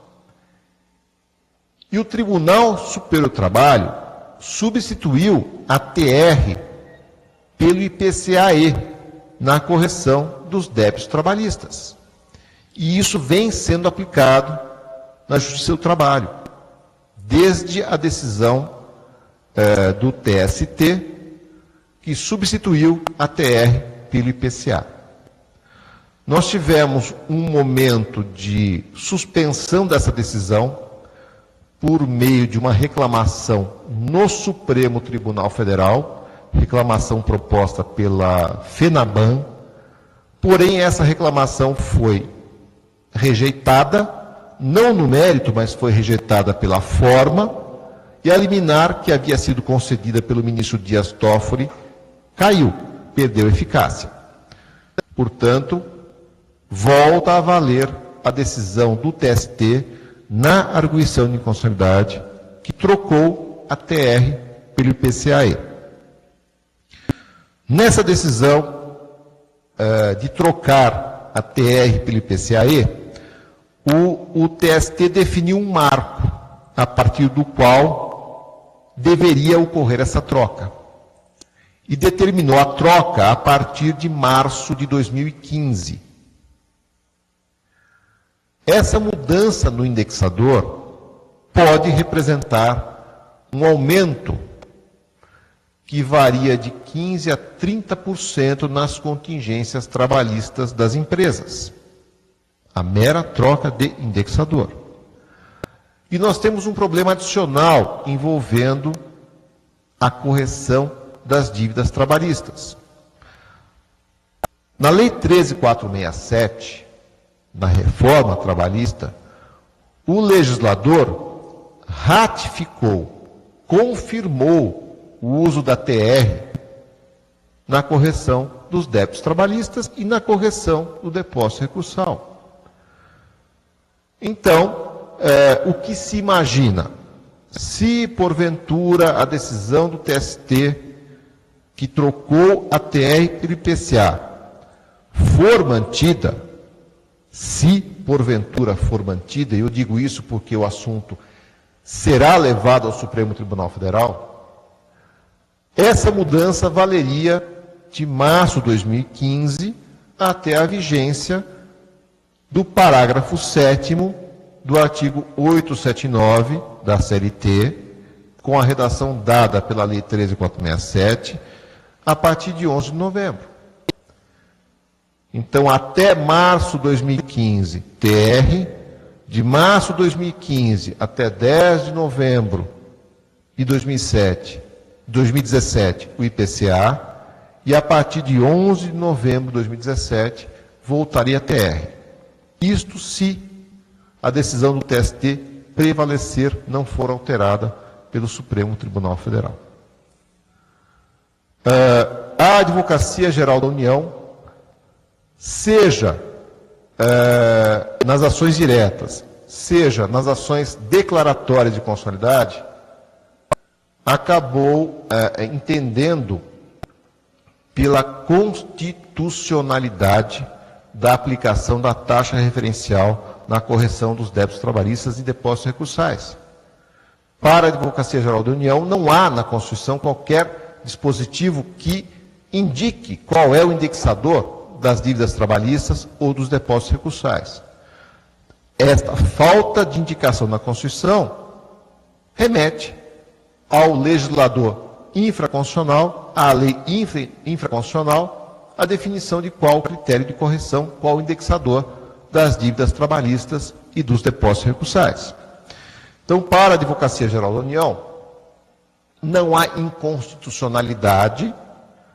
A: E o Tribunal Superior do Trabalho substituiu a TR pelo IPCA-E na correção dos débitos trabalhistas. E isso vem sendo aplicado na Justiça do Trabalho, desde a decisão do TST, que substituiu a TR pelo IPCA. Nós tivemos um momento de suspensão dessa decisão por meio de uma reclamação no Supremo Tribunal Federal, reclamação proposta pela FENABAN, porém essa reclamação foi rejeitada, não no mérito, mas foi rejeitada pela forma, e a liminar que havia sido concedida pelo ministro Dias Toffoli caiu, perdeu eficácia. Portanto, volta a valer a decisão do TST na arguição de inconstitucionalidade que trocou a TR pelo IPCA-E. Nessa decisão de trocar a TR pelo IPCA-E, o TST definiu um marco a partir do qual deveria ocorrer essa troca. E determinou a troca a partir de março de 2015. Essa mudança no indexador pode representar um aumento que varia de 15% a 30% nas contingências trabalhistas das empresas. A mera troca de indexador. E nós temos um problema adicional envolvendo a correção das dívidas trabalhistas. Na Lei 13.467, na reforma trabalhista, o legislador ratificou, confirmou o uso da TR na correção dos débitos trabalhistas e na correção do depósito recursal. Então, o que se imagina? Se, porventura, a decisão do TST, que trocou a TR pelo IPCA, for mantida, se, porventura, for mantida, e eu digo isso porque o assunto será levado ao Supremo Tribunal Federal, essa mudança valeria de março de 2015 até a vigência do parágrafo 7º do artigo 879 da CLT, com a redação dada pela Lei 13.467, a partir de 11 de novembro. Então, até março de 2015, TR, de março de 2015 até 10 de novembro de 2017, o IPCA, e a partir de 11 de novembro de 2017, voltaria a TR. Isto se a decisão do TST prevalecer, não for alterada pelo Supremo Tribunal Federal. A Advocacia Geral da União, seja nas ações diretas, seja nas ações declaratórias de constitucionalidade, acabou entendendo pela constitucionalidade da aplicação da taxa referencial na correção dos débitos trabalhistas e depósitos recursais. Para a Advocacia Geral da União, não há na Constituição qualquer dispositivo que indique qual é o indexador das dívidas trabalhistas ou dos depósitos recursais. Esta falta de indicação na Constituição remete ao legislador infraconstitucional, à lei infraconstitucional, a definição de qual o critério de correção, qual o indexador das dívidas trabalhistas e dos depósitos recursais. Então, para a Advocacia Geral da União, não há inconstitucionalidade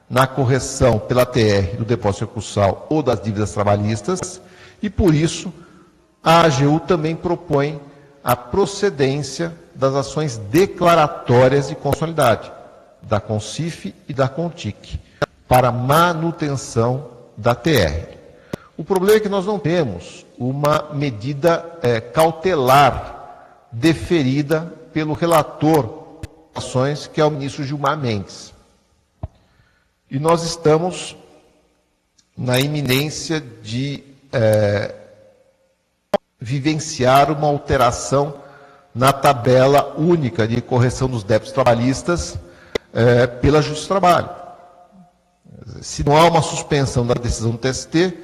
A: na correção pela TR do depósito recursal ou das dívidas trabalhistas, E, por isso, a AGU também propõe a procedência das ações declaratórias de constitucionalidade, da CONCIF e da CONTIC, para manutenção da TR. O problema é que nós não temos uma medida cautelar deferida pelo relator de ações, que é o ministro Gilmar Mendes. E nós estamos na iminência de vivenciar uma alteração na tabela única de correção dos débitos trabalhistas pela Justiça do Trabalho. Se não há uma suspensão da decisão do TST,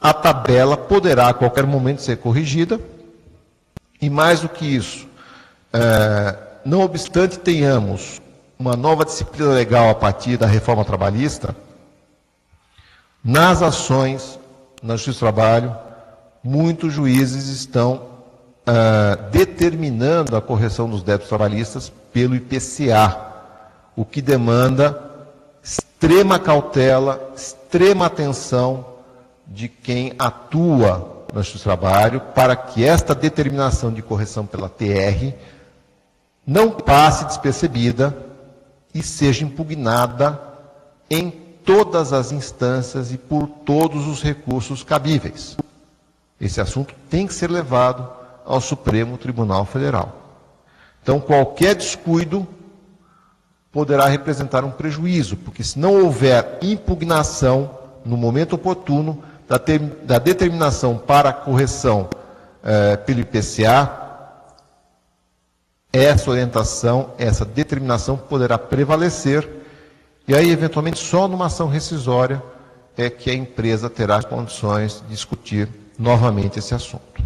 A: a tabela poderá a qualquer momento ser corrigida, e mais do que isso, não obstante tenhamos uma nova disciplina legal a partir da reforma trabalhista, nas ações na Justiça do Trabalho, muitos juízes estão determinando a correção dos débitos trabalhistas pelo IPCA, o que demanda extrema cautela, extrema atenção de quem atua na Justiça do Trabalho, para que esta determinação de correção pela TR não passe despercebida e seja impugnada em todas as instâncias e por todos os recursos cabíveis. Esse assunto tem que ser levado ao Supremo Tribunal Federal. Então, qualquer descuido poderá representar um prejuízo, porque se não houver impugnação no momento oportuno da determinação para a correção pelo IPCA, essa orientação, essa determinação poderá prevalecer, e aí, eventualmente, só numa ação rescisória é que a empresa terá condições de discutir novamente esse assunto.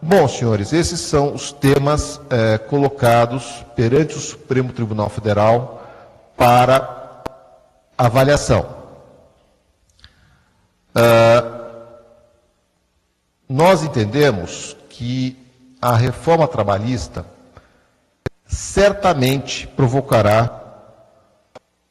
A: Bom, senhores, esses são os temas colocados perante o Supremo Tribunal Federal para avaliação. Nós entendemos que a reforma trabalhista certamente provocará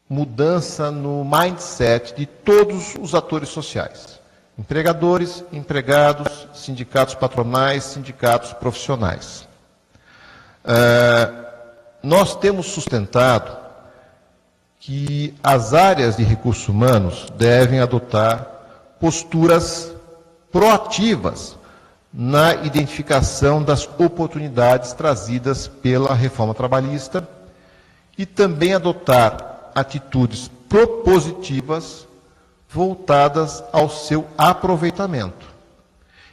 A: mudança no mindset de todos os atores sociais: empregadores, empregados, sindicatos patronais, sindicatos profissionais. Nós temos sustentado que as áreas de recursos humanos devem adotar posturas proativas na identificação das oportunidades trazidas pela reforma trabalhista e também adotar atitudes propositivas voltadas ao seu aproveitamento.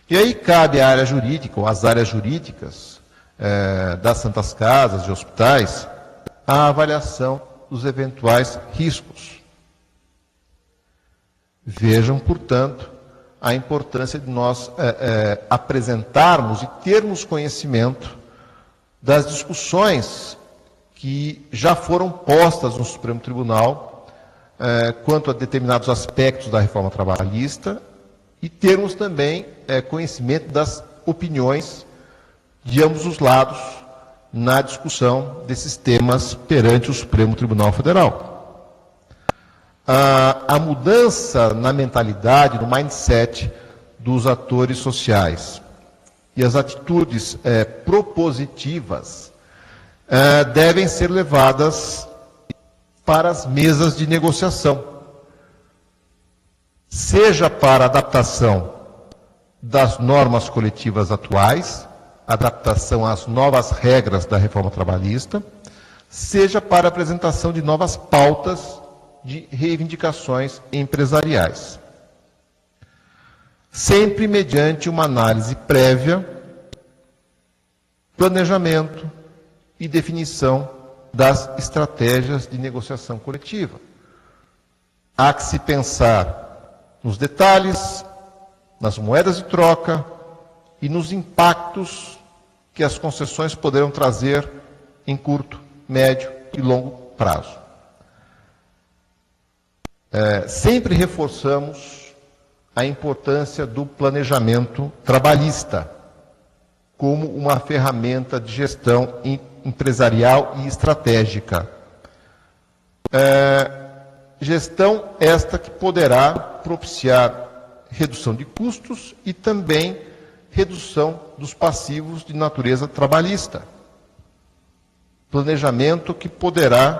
A: E aí cabe à área jurídica, ou às áreas jurídicas das santas casas e hospitais, a avaliação dos eventuais riscos. Vejam, portanto, a importância de nós apresentarmos e termos conhecimento das discussões que já foram postas no Supremo Tribunal quanto a determinados aspectos da reforma trabalhista e termos também conhecimento das opiniões de ambos os lados na discussão desses temas perante o Supremo Tribunal Federal. A mudança na mentalidade, no mindset dos atores sociais e as atitudes propositivas devem ser levadas para as mesas de negociação, seja para adaptação das normas coletivas atuais, adaptação às novas regras da reforma trabalhista, seja para apresentação de novas pautas de reivindicações empresariais. Sempre mediante uma análise prévia, planejamento e definição das estratégias de negociação coletiva. Há que se pensar nos detalhes, nas moedas de troca e nos impactos que as concessões poderão trazer em curto, médio e longo prazo. Sempre reforçamos a importância do planejamento trabalhista como uma ferramenta de gestão empresarial e estratégica. Gestão esta que poderá propiciar redução de custos e também redução dos passivos de natureza trabalhista. Planejamento que poderá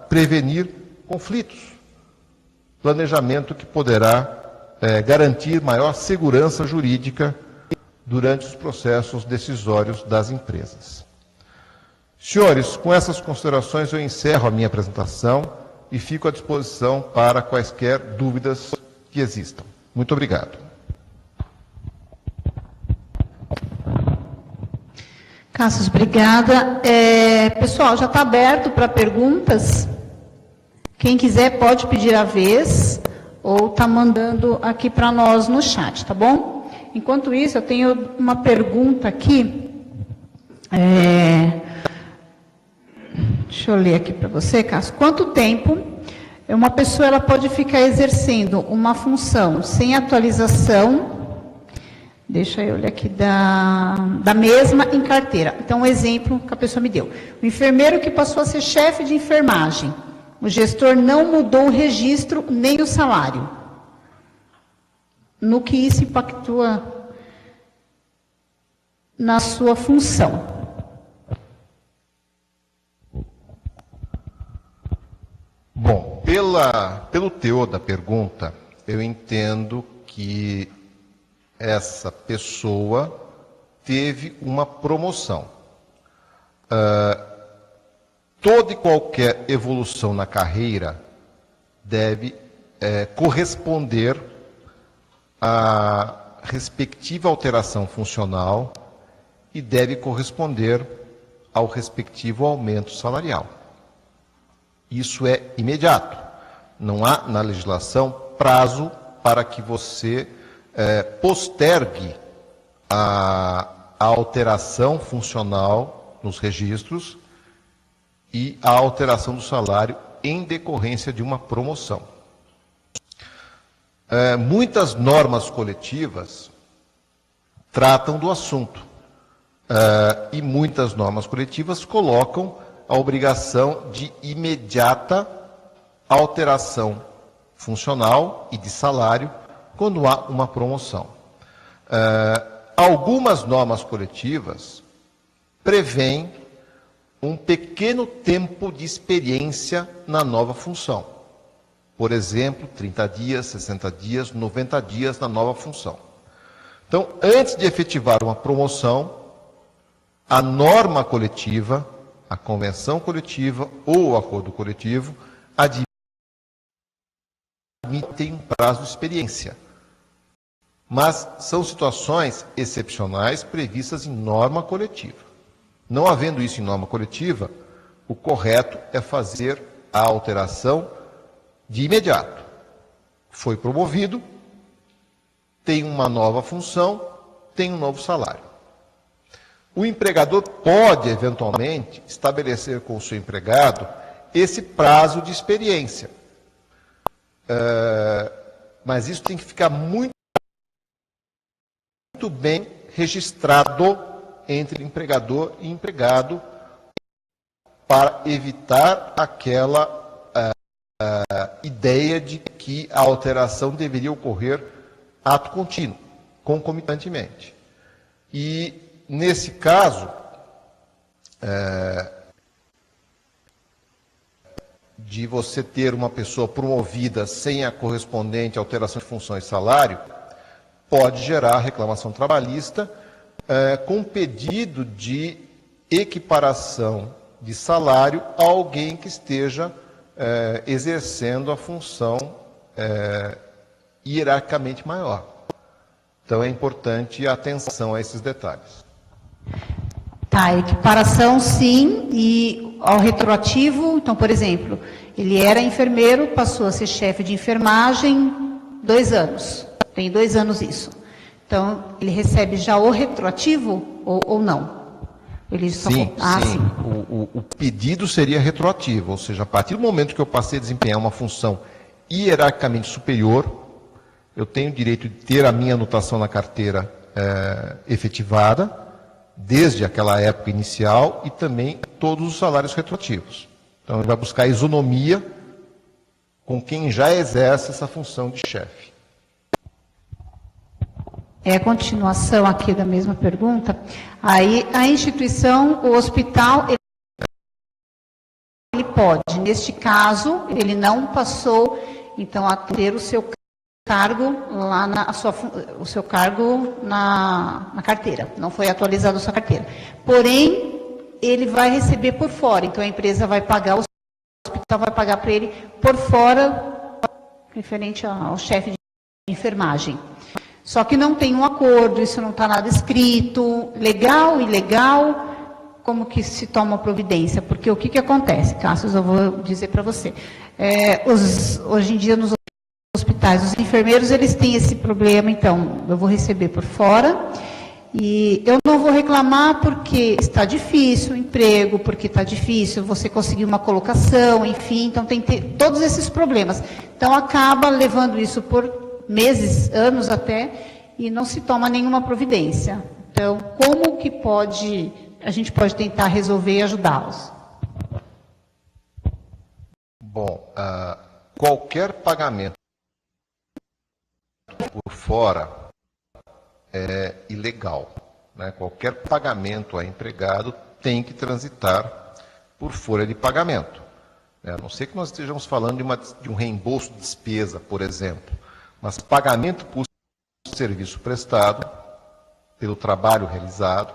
A: prevenir conflitos. Planejamento que poderá garantir maior segurança jurídica durante os processos decisórios das empresas. Senhores, com essas considerações eu encerro a minha apresentação e fico à disposição para quaisquer dúvidas que existam. Muito obrigado.
B: Cassius, obrigada. Pessoal, já está aberto para perguntas. Quem quiser pode pedir a vez ou está mandando aqui para nós no chat, tá bom? Enquanto isso, eu tenho uma pergunta aqui. Deixa eu ler aqui para você, Cassius. Quanto tempo uma pessoa ela pode ficar exercendo uma função sem atualização? Deixa eu olhar aqui, da mesma em carteira. Então, um exemplo que a pessoa me deu. O enfermeiro que passou a ser chefe de enfermagem. O gestor não mudou o registro nem o salário. No que isso impactua na sua função?
A: Bom, pelo teor da pergunta, eu entendo que essa pessoa teve uma promoção. Toda e qualquer evolução na carreira deve corresponder à respectiva alteração funcional e deve corresponder ao respectivo aumento salarial. Isso é imediato. Não há na legislação prazo para que você postergue a alteração funcional nos registros e a alteração do salário em decorrência de uma promoção. Muitas normas coletivas tratam do assunto e muitas normas coletivas colocam a obrigação de imediata alteração funcional e de salário quando há uma promoção. Algumas normas coletivas prevêem um pequeno tempo de experiência na nova função. Por exemplo, 30 dias, 60 dias, 90 dias na nova função. Então, antes de efetivar uma promoção, a norma coletiva, a convenção coletiva ou o acordo coletivo admitem um prazo de experiência. Mas são situações excepcionais previstas em norma coletiva. Não havendo isso em norma coletiva, o correto é fazer a alteração de imediato. Foi promovido, tem uma nova função, tem um novo salário. O empregador pode, eventualmente, estabelecer com o seu empregado esse prazo de experiência. Mas isso tem que ficar muito bem registrado entre empregador e empregado para evitar aquela ideia de que a alteração deveria ocorrer ato contínuo, concomitantemente. E, nesse caso, de você ter uma pessoa promovida sem a correspondente alteração de função e salário, pode gerar reclamação trabalhista com pedido de equiparação de salário a alguém que esteja exercendo a função hierarquicamente maior. Então, é importante a atenção a esses detalhes.
B: Tá, equiparação sim, e ao retroativo, então, por exemplo, ele era enfermeiro, passou a ser chefe de enfermagem 2 anos, tem 2 anos isso. Então, ele recebe já o retroativo ou não? Ele só...
A: Sim,
B: sim.
A: sim. O pedido seria retroativo, ou seja, a partir do momento que eu passei a desempenhar uma função hierarquicamente superior, eu tenho o direito de ter a minha anotação na carteira efetivada, desde aquela época inicial, e também todos os salários retroativos. Então, ele vai buscar isonomia com quem já exerce essa função de chefe.
B: É a continuação aqui da mesma pergunta. Aí, a instituição, o hospital, ele pode, neste caso, ele não passou, então, a ter o seu cargo lá o seu cargo na carteira, não foi atualizado a sua carteira. Porém, ele vai receber por fora, então a empresa vai pagar, o hospital vai pagar para ele por fora, referente ao chefe de enfermagem. Só que não tem um acordo, isso não está nada escrito, legal, ilegal, como que se toma providência? Porque o que acontece, Cássio, eu vou dizer para você, hoje em dia nos hospitais, os enfermeiros, eles têm esse problema, então, eu vou receber por fora, e eu não vou reclamar porque está difícil o emprego, porque está difícil você conseguir uma colocação, enfim, então tem todos esses problemas. Então, acaba levando isso por meses, anos até, e não se toma nenhuma providência. Então, como que a gente pode tentar resolver e ajudá-los?
A: Bom, qualquer pagamento por fora é ilegal, né? Qualquer pagamento a empregado tem que transitar por folha de pagamento. A não ser que nós estejamos falando de um reembolso de despesa, por exemplo. Mas pagamento por serviço prestado, pelo trabalho realizado,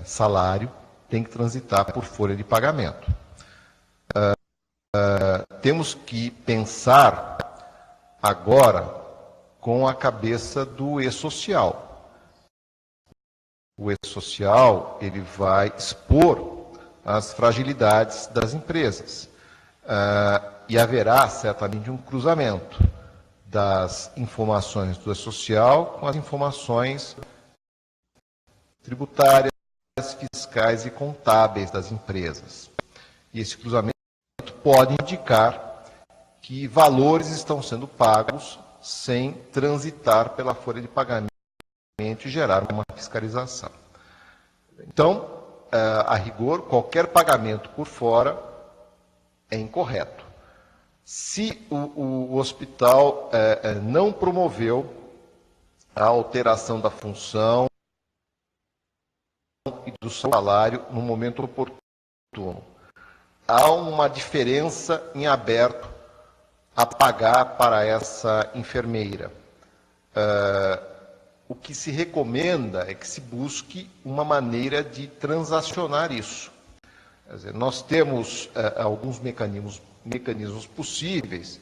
A: salário, tem que transitar por folha de pagamento. Temos que pensar agora com a cabeça do E-Social. O E-Social, ele vai expor as fragilidades das empresas. E haverá certamente um cruzamento das informações do E-Social com as informações tributárias, fiscais e contábeis das empresas. E esse cruzamento pode indicar que valores estão sendo pagos sem transitar pela folha de pagamento e gerar uma fiscalização. Então, a rigor, qualquer pagamento por fora é incorreto. Se o hospital não promoveu a alteração da função e do salário no momento oportuno, há uma diferença em aberto a pagar para essa enfermeira. O que se recomenda é que se busque uma maneira de transacionar isso. Quer dizer, nós temos alguns mecanismos possíveis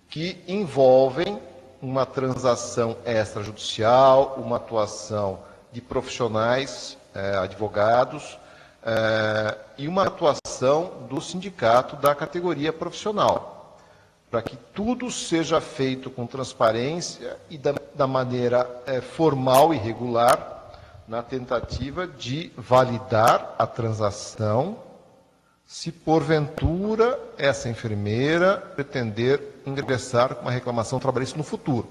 A: que envolvem uma transação extrajudicial, uma atuação de profissionais, advogados, e uma atuação do sindicato da categoria profissional, para que tudo seja feito com transparência e da maneira formal e regular, na tentativa de validar a transação, se porventura essa enfermeira pretender ingressar com uma reclamação trabalhista no futuro.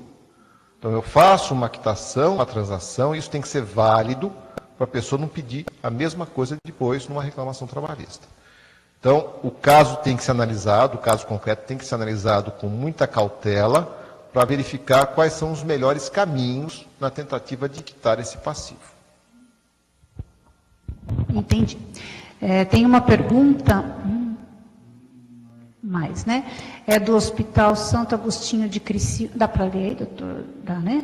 A: Então eu faço uma quitação, uma transação, e isso tem que ser válido para a pessoa não pedir a mesma coisa depois numa reclamação trabalhista. Então, o caso tem que ser analisado, o caso concreto tem que ser analisado com muita cautela para verificar quais são os melhores caminhos na tentativa de quitar esse passivo.
B: Entendi. Tem uma pergunta, mais, né? É do Hospital Santo Agostinho de Criciúma, dá para ler aí, doutor? Dá, né?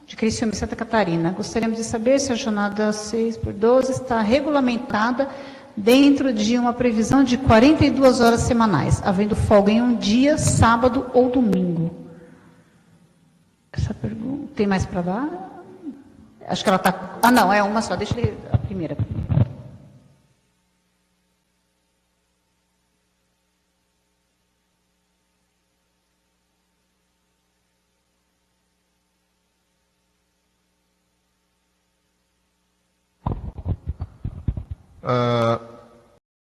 B: De Criciúma, Santa Catarina. Gostaríamos de saber se a jornada 6x12 está regulamentada dentro de uma previsão de 42 horas semanais, havendo folga em um dia, sábado ou domingo. Essa pergunta, tem mais para lá? Acho que ela está... Ah, não, é uma só, deixa eu ler a primeira.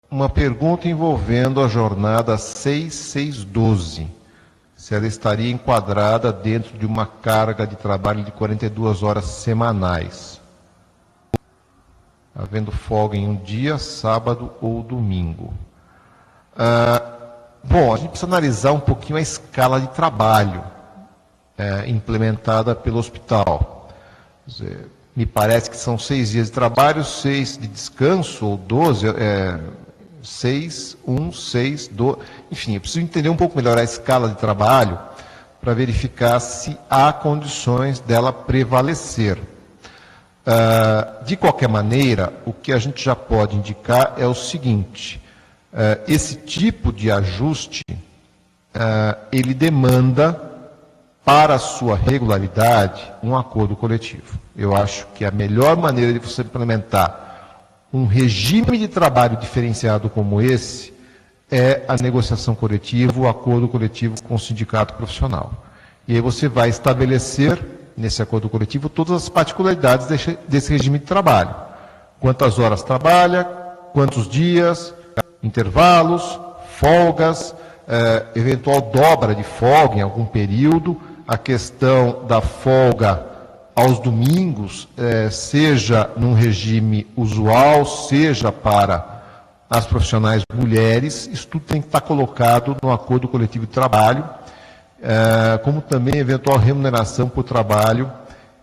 A: Uma pergunta envolvendo a jornada 6-6-12. Se ela estaria enquadrada dentro de uma carga de trabalho de 42 horas semanais, havendo folga em um dia, sábado ou domingo. Bom, a gente precisa analisar um pouquinho a escala de trabalho implementada pelo hospital. Quer dizer, me parece que são 6 dias de trabalho, 6 de descanso, ou 12, 6, 1, 6, 12... Enfim, eu preciso entender um pouco melhor a escala de trabalho para verificar se há condições dela prevalecer. De qualquer maneira, o que a gente já pode indicar é o seguinte: esse tipo de ajuste, ele demanda, para a sua regularidade, um acordo coletivo. Eu acho que a melhor maneira de você implementar um regime de trabalho diferenciado como esse é a negociação coletiva, o acordo coletivo com o sindicato profissional. E aí você vai estabelecer, nesse acordo coletivo, todas as particularidades desse regime de trabalho. Quantas horas trabalha, quantos dias, intervalos, folgas, eventual dobra de folga em algum período, a questão da folga aos domingos, seja num regime usual, seja para as profissionais mulheres, isso tudo tem que estar colocado no acordo coletivo de trabalho, como também eventual remuneração por trabalho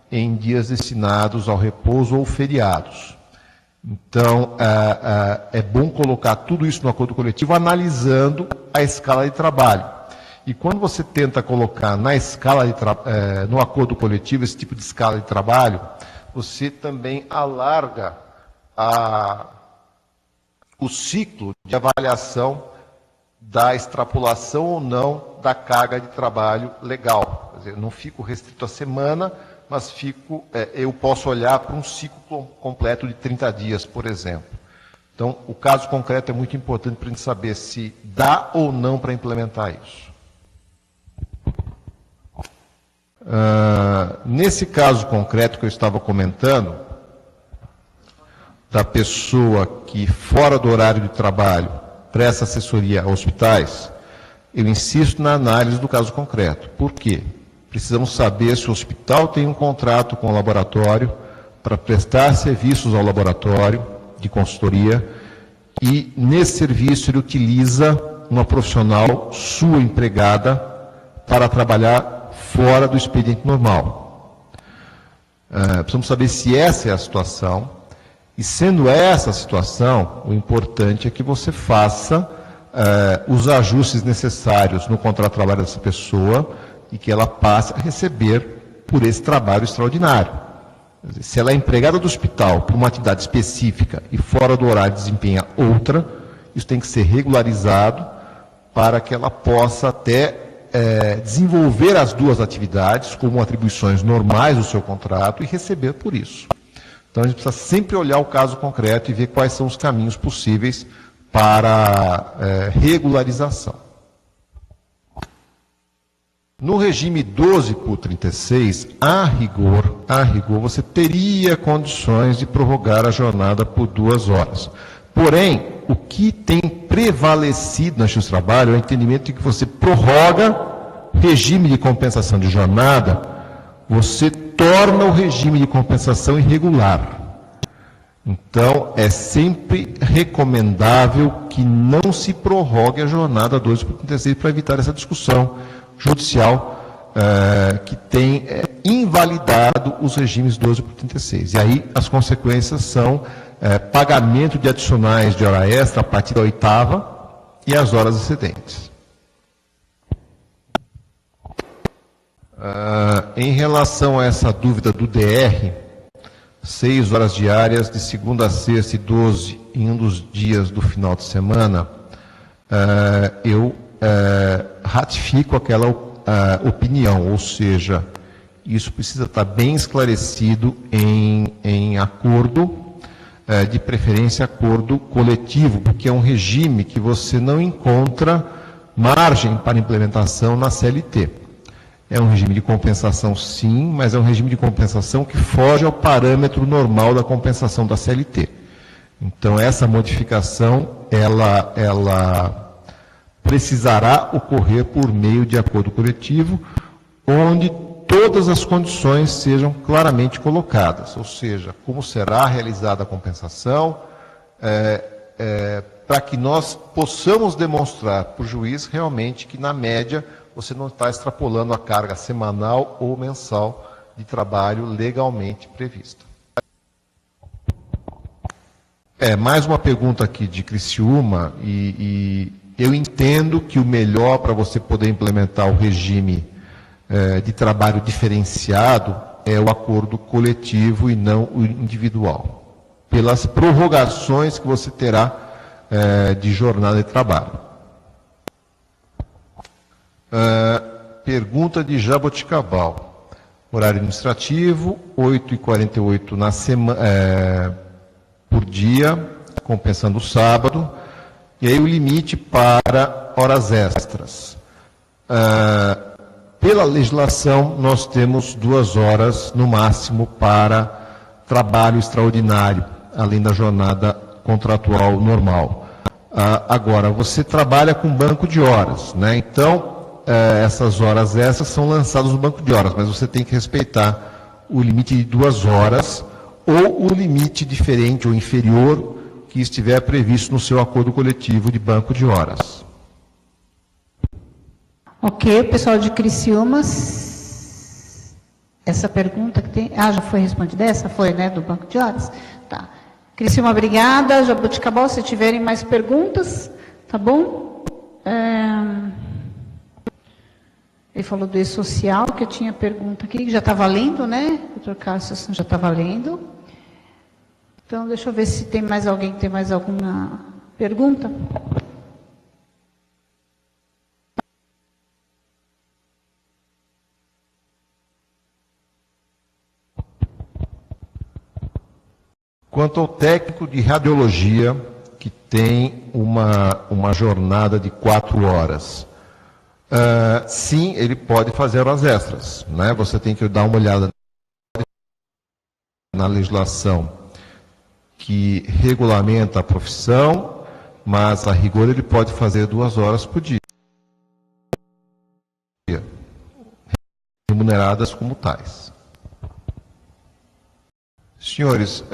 A: em dias destinados ao repouso ou feriados. Então, é bom colocar tudo isso no acordo coletivo, analisando a escala de trabalho. E quando você tenta colocar na escala no acordo coletivo esse tipo de escala de trabalho, você também alarga o ciclo de avaliação da extrapolação ou não da carga de trabalho legal. Quer dizer, eu não fico restrito à semana, mas eu posso olhar para um ciclo completo de 30 dias, por exemplo. Então, o caso concreto é muito importante para a gente saber se dá ou não para implementar isso. Nesse caso concreto que eu estava comentando, da pessoa que, fora do horário de trabalho, presta assessoria a hospitais, eu insisto na análise do caso concreto. Por quê? Precisamos saber se o hospital tem um contrato com o laboratório para prestar serviços ao laboratório de consultoria e, nesse serviço, ele utiliza uma profissional, sua empregada, para trabalhar fora do expediente normal. Precisamos saber se essa é a situação, e sendo essa a situação, o importante é que você faça os ajustes necessários no contrato de trabalho dessa pessoa e que ela passe a receber por esse trabalho extraordinário. Se ela é empregada do hospital por uma atividade específica e fora do horário desempenha outra, isso tem que ser regularizado para que ela possa até desenvolver as duas atividades como atribuições normais do seu contrato e receber por isso. Então, a gente precisa sempre olhar o caso concreto e ver quais são os caminhos possíveis para regularização. No regime 12 por 36, a rigor, você teria condições de prorrogar a jornada por 2 horas. Porém, o que tem prevalecido na justiça do trabalho é o entendimento de que você prorroga o regime de compensação de jornada, você torna o regime de compensação irregular. Então, é sempre recomendável que não se prorrogue a jornada 12 por 36 para evitar essa discussão judicial que tem invalidado os regimes 12 por 36. E aí as consequências são pagamento de adicionais de hora extra a partir da 8ª e as horas excedentes. Em relação a essa dúvida do DR, 6 horas diárias de segunda a sexta e 12 em um dos dias do final de semana, eu ratifico aquela opinião, ou seja, isso precisa estar bem esclarecido em acordo, de preferência acordo coletivo, porque é um regime que você não encontra margem para implementação na CLT. É um regime de compensação, sim, mas é um regime de compensação que foge ao parâmetro normal da compensação da CLT. Então, essa modificação, ela precisará ocorrer por meio de acordo coletivo, onde todas as condições sejam claramente colocadas, ou seja, como será realizada a compensação, para que nós possamos demonstrar para o juiz realmente que, na média, você não está extrapolando a carga semanal ou mensal de trabalho legalmente prevista. Mais uma pergunta aqui de Criciúma, e eu entendo que o melhor para você poder implementar o regime de trabalho diferenciado é o acordo coletivo e não o individual, pelas prorrogações que você terá de jornada de trabalho. Pergunta de Jaboticabal. Horário administrativo, 8h48 na semana, por dia, compensando o sábado, e aí o limite para horas extras. Pela legislação, nós temos 2 horas no máximo para trabalho extraordinário, além da jornada contratual normal. Agora, você trabalha com banco de horas, né? Então, essas horas extras são lançadas no banco de horas, mas você tem que respeitar o limite de 2 horas ou o limite diferente ou inferior que estiver previsto no seu acordo coletivo de banco de horas.
B: Ok, o pessoal de Criciúma, essa pergunta que tem... já foi respondida? Essa foi, né, do banco de horas? Tá. Criciúma, obrigada. Jaboticabal, se tiverem mais perguntas, tá bom? Ele falou do E-Social, que eu tinha pergunta aqui, que já está valendo, né? Doutor Cássio, já está valendo. Então, deixa eu ver se tem mais alguém que tem mais alguma pergunta.
A: Quanto ao técnico de radiologia, que tem uma jornada de 4 horas, sim, ele pode fazer horas extras, né? Você tem que dar uma olhada na legislação que regulamenta a profissão, mas a rigor ele pode fazer 2 horas por dia, remuneradas como tais. Senhores,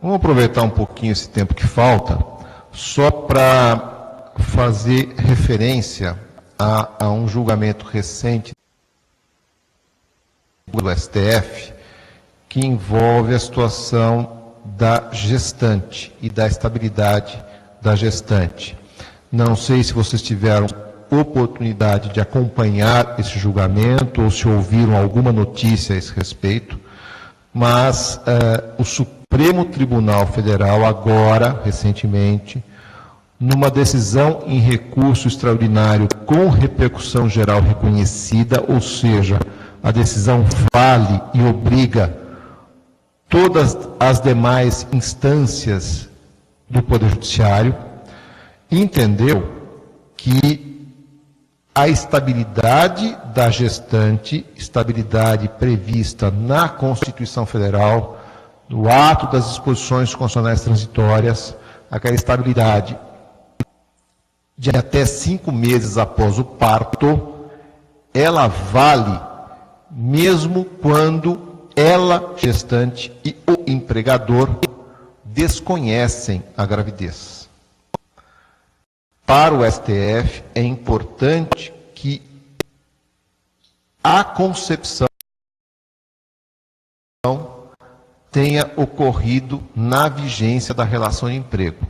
A: vamos aproveitar um pouquinho esse tempo que falta, só para fazer referência a um julgamento recente do STF, que envolve a situação da gestante e da estabilidade da gestante. Não sei se vocês tiveram oportunidade de acompanhar esse julgamento ou se ouviram alguma notícia a esse respeito, mas o Supremo Tribunal Federal, agora, recentemente, numa decisão em recurso extraordinário com repercussão geral reconhecida, ou seja, a decisão vale e obriga todas as demais instâncias do Poder Judiciário, entendeu que a estabilidade da gestante, estabilidade prevista na Constituição Federal, no ato das disposições constitucionais transitórias, aquela estabilidade de até 5 meses após o parto, ela vale mesmo quando ela, gestante, e o empregador desconhecem a gravidez. Para o STF, é importante que a concepção tenha ocorrido na vigência da relação de emprego.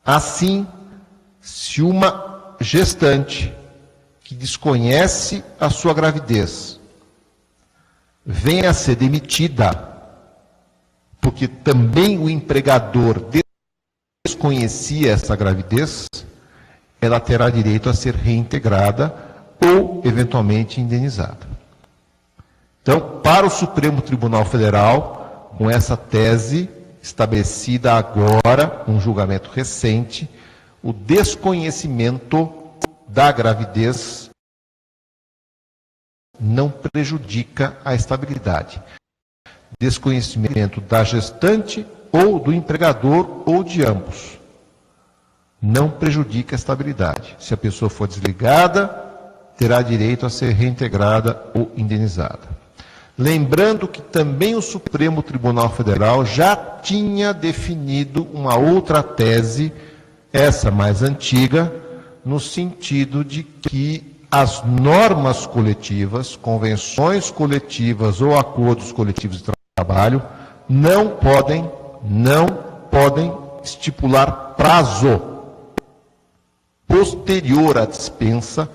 A: Assim, se uma gestante que desconhece a sua gravidez venha a ser demitida, porque também o empregador desconhecia essa gravidez, ela terá direito a ser reintegrada ou, eventualmente, indenizada. Então, para o Supremo Tribunal Federal, com essa tese estabelecida agora, um julgamento recente, o desconhecimento da gravidez não prejudica a estabilidade. Desconhecimento da gestante ou do empregador ou de ambos não prejudica a estabilidade. Se a pessoa for desligada, terá direito a ser reintegrada ou indenizada. Lembrando que também o Supremo Tribunal Federal já tinha definido uma outra tese, essa mais antiga, no sentido de que as normas coletivas, convenções coletivas ou acordos coletivos de trabalho não podem estipular prazo posterior à dispensa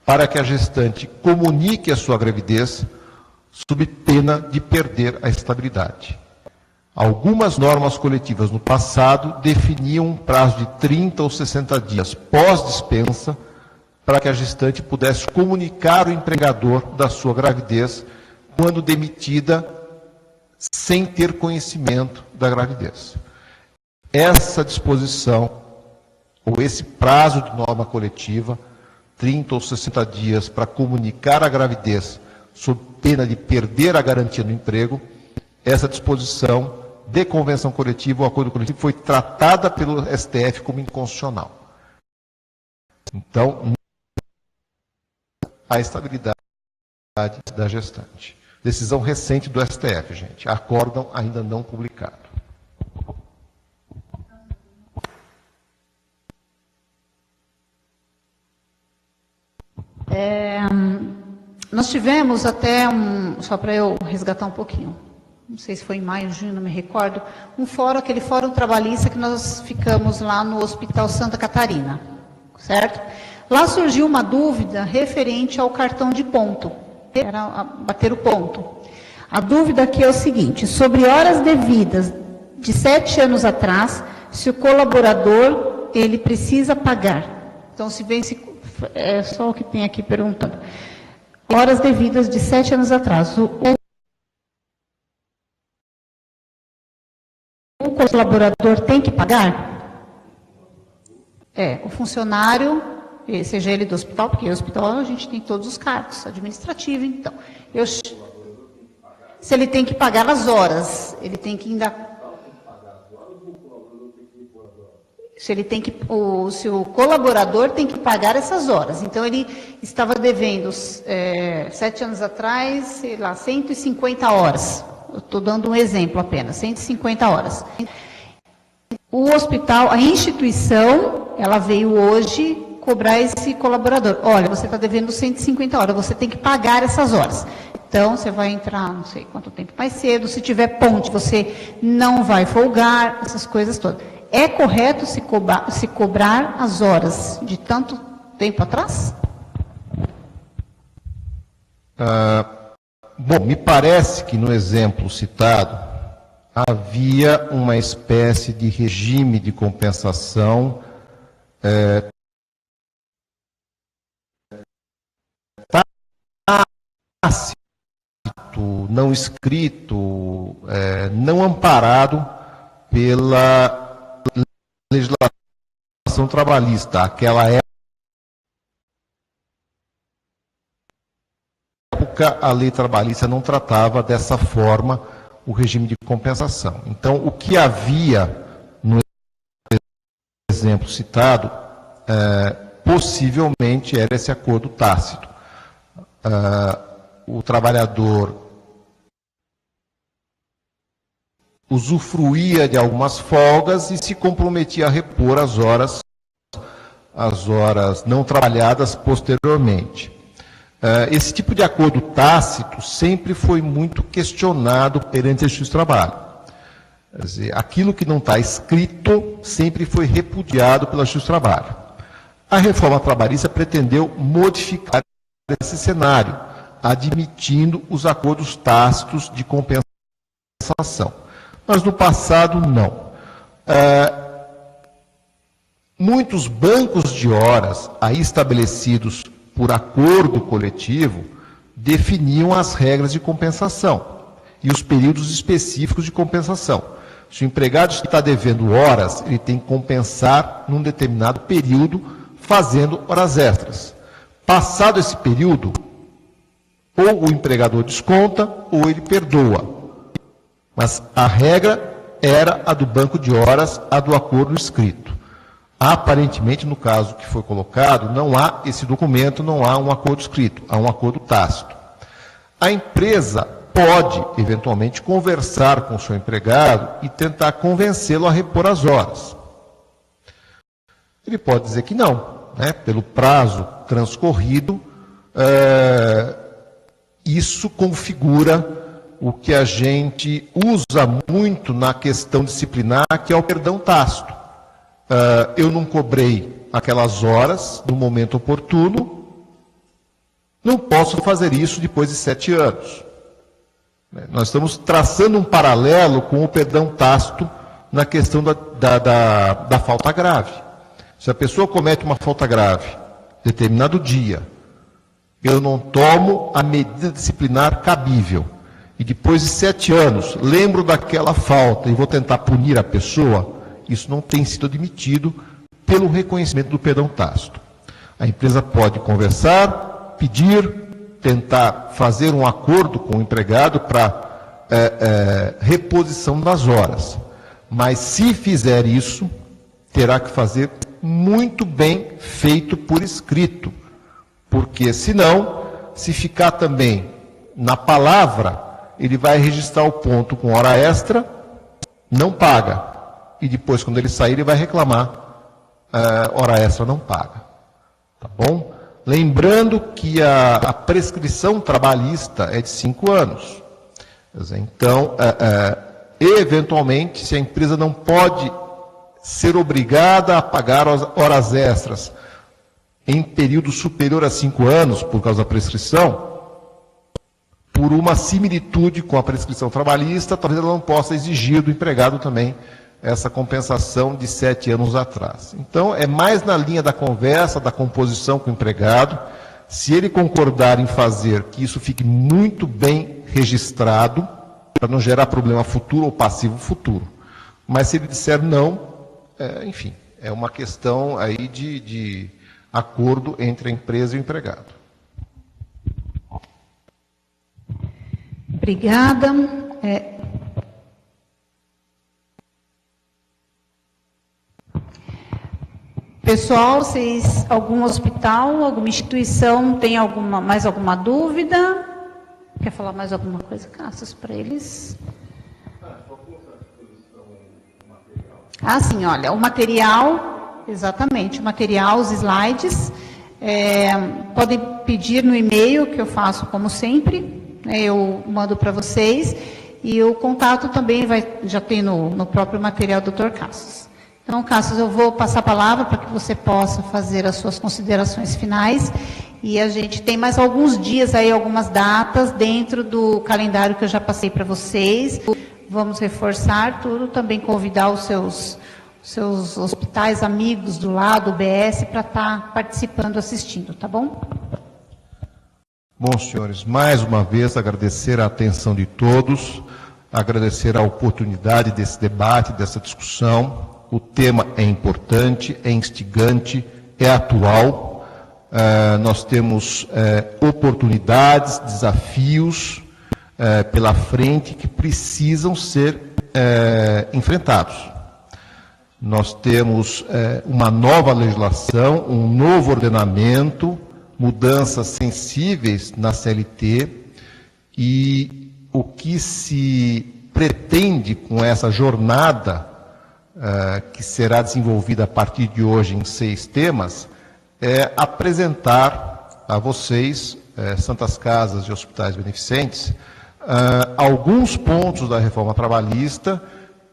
A: para que a gestante comunique a sua gravidez sob pena de perder a estabilidade. Algumas normas coletivas no passado definiam um prazo de 30 ou 60 dias pós-dispensa para que a gestante pudesse comunicar ao empregador da sua gravidez quando demitida sem ter conhecimento da gravidez. Essa disposição, ou esse prazo de norma coletiva, 30 ou 60 dias para comunicar a gravidez sob pena de perder a garantia do emprego, essa disposição de convenção coletiva ou acordo coletivo foi tratada pelo STF como inconstitucional. Então, a estabilidade da gestante. Decisão recente do STF, gente. Acórdão ainda não publicado.
B: Nós tivemos até só para eu resgatar um pouquinho, não sei se foi em maio, junho, não me recordo, aquele fórum trabalhista que nós ficamos lá no Hospital Santa Catarina, certo? Lá surgiu uma dúvida referente ao cartão de ponto, era bater o ponto. A dúvida aqui é o seguinte, sobre horas devidas de 7 anos atrás, se o colaborador, ele precisa pagar. Então, se vence, é só o que tem aqui perguntando. Horas devidas de 7 anos atrás, o colaborador tem que pagar? O funcionário, seja ele do hospital, porque no hospital a gente tem todos os cargos, administrativo, então. Se ele tem que pagar as horas, ele tem que ainda... Se o colaborador tem que pagar essas horas. Então, ele estava devendo, 7 anos atrás, sei lá, 150 horas. Eu estou dando um exemplo apenas, 150 horas. O hospital, a instituição, ela veio hoje cobrar esse colaborador. Olha, você está devendo 150 horas, você tem que pagar essas horas. Então, você vai entrar, não sei quanto tempo mais cedo, se tiver ponte, você não vai folgar, essas coisas todas. É correto se cobrar as horas de tanto tempo atrás?
A: Bom, me parece que no exemplo citado havia uma espécie de regime de compensação tácito, não escrito, não amparado pela legislação trabalhista. Aquela época, a lei trabalhista não tratava dessa forma o regime de compensação. Então, o que havia no exemplo citado, possivelmente era esse acordo tácito. O trabalhador usufruía de algumas folgas e se comprometia a repor as horas não trabalhadas posteriormente. Esse tipo de acordo tácito sempre foi muito questionado perante a Justiça do Trabalho. Quer dizer, aquilo que não está escrito sempre foi repudiado pela Justiça do Trabalho. A reforma trabalhista pretendeu modificar esse cenário, admitindo os acordos tácitos de compensação. Mas no passado, não. Muitos bancos de horas aí estabelecidos por acordo coletivo definiam as regras de compensação e os períodos específicos de compensação. Se o empregado está devendo horas, ele tem que compensar num determinado período, fazendo horas extras. Passado esse período, ou o empregador desconta, ou ele perdoa. Mas a regra era a do banco de horas, a do acordo escrito. Aparentemente, no caso que foi colocado, não há esse documento, não há um acordo escrito, há um acordo tácito. A empresa pode, eventualmente, conversar com o seu empregado e tentar convencê-lo a repor as horas. Ele pode dizer que não, né? Pelo prazo transcorrido, isso configura o que a gente usa muito na questão disciplinar, que é o perdão tácito. Eu não cobrei aquelas horas no momento oportuno, não posso fazer isso depois de 7 anos. Nós estamos traçando um paralelo com o perdão tácito na questão da falta grave. Se a pessoa comete uma falta grave, determinado dia, eu não tomo a medida disciplinar cabível, e depois de 7 anos, lembro daquela falta e vou tentar punir a pessoa, isso não tem sido admitido pelo reconhecimento do perdão tácito. A empresa pode conversar, pedir, tentar fazer um acordo com o empregado para reposição das horas. Mas se fizer isso, terá que fazer muito bem feito por escrito. Porque senão, se ficar também na palavra, ele vai registrar o ponto com hora extra, não paga. E depois, quando ele sair, ele vai reclamar, hora extra não paga. Tá bom? Lembrando que a prescrição trabalhista é de 5 anos. Então, eventualmente, se a empresa não pode ser obrigada a pagar horas extras em período superior a 5 anos, por causa da prescrição, por uma similitude com a prescrição trabalhista, talvez ela não possa exigir do empregado também essa compensação de 7 anos atrás. Então, é mais na linha da conversa, da composição com o empregado. Se ele concordar em fazer, que isso fique muito bem registrado, para não gerar problema futuro ou passivo futuro. Mas se ele disser não, enfim, é uma questão aí de acordo entre a empresa e o empregado.
B: Obrigada. Pessoal, vocês, algum hospital, alguma instituição tem mais alguma dúvida? Quer falar mais alguma coisa, Cassius, para eles? Sim, olha, o material, exatamente, o material, os slides, podem pedir no e-mail, que eu faço como sempre, eu mando para vocês, e o contato também já tem no próprio material do Dr. Cassius. Então, Cassius, eu vou passar a palavra para que você possa fazer as suas considerações finais, e a gente tem mais alguns dias aí, algumas datas dentro do calendário que eu já passei para vocês. Vamos reforçar tudo, também convidar os seus hospitais amigos do lado, UBS, para estar participando, assistindo, tá bom?
A: Bom, senhores, mais uma vez agradecer a atenção de todos, agradecer a oportunidade desse debate, dessa discussão. O tema é importante, é instigante, é atual. Nós temos oportunidades, desafios pela frente que precisam ser enfrentados. Nós temos uma nova legislação, um novo ordenamento, mudanças sensíveis na CLT, e o que se pretende com essa jornada que será desenvolvida a partir de hoje em 6 temas, é apresentar a vocês, Santas Casas e Hospitais Beneficentes, alguns pontos da reforma trabalhista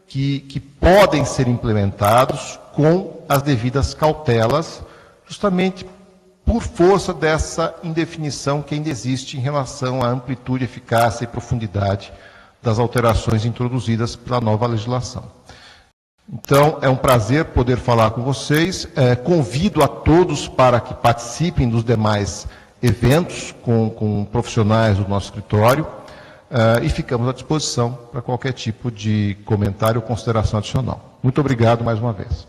A: que podem ser implementados com as devidas cautelas, justamente por força dessa indefinição que ainda existe em relação à amplitude, eficácia e profundidade das alterações introduzidas pela nova legislação. Então, é um prazer poder falar com vocês. Convido a todos para que participem dos demais eventos com profissionais do nosso escritório e ficamos à disposição para qualquer tipo de comentário ou consideração adicional. Muito obrigado mais uma vez.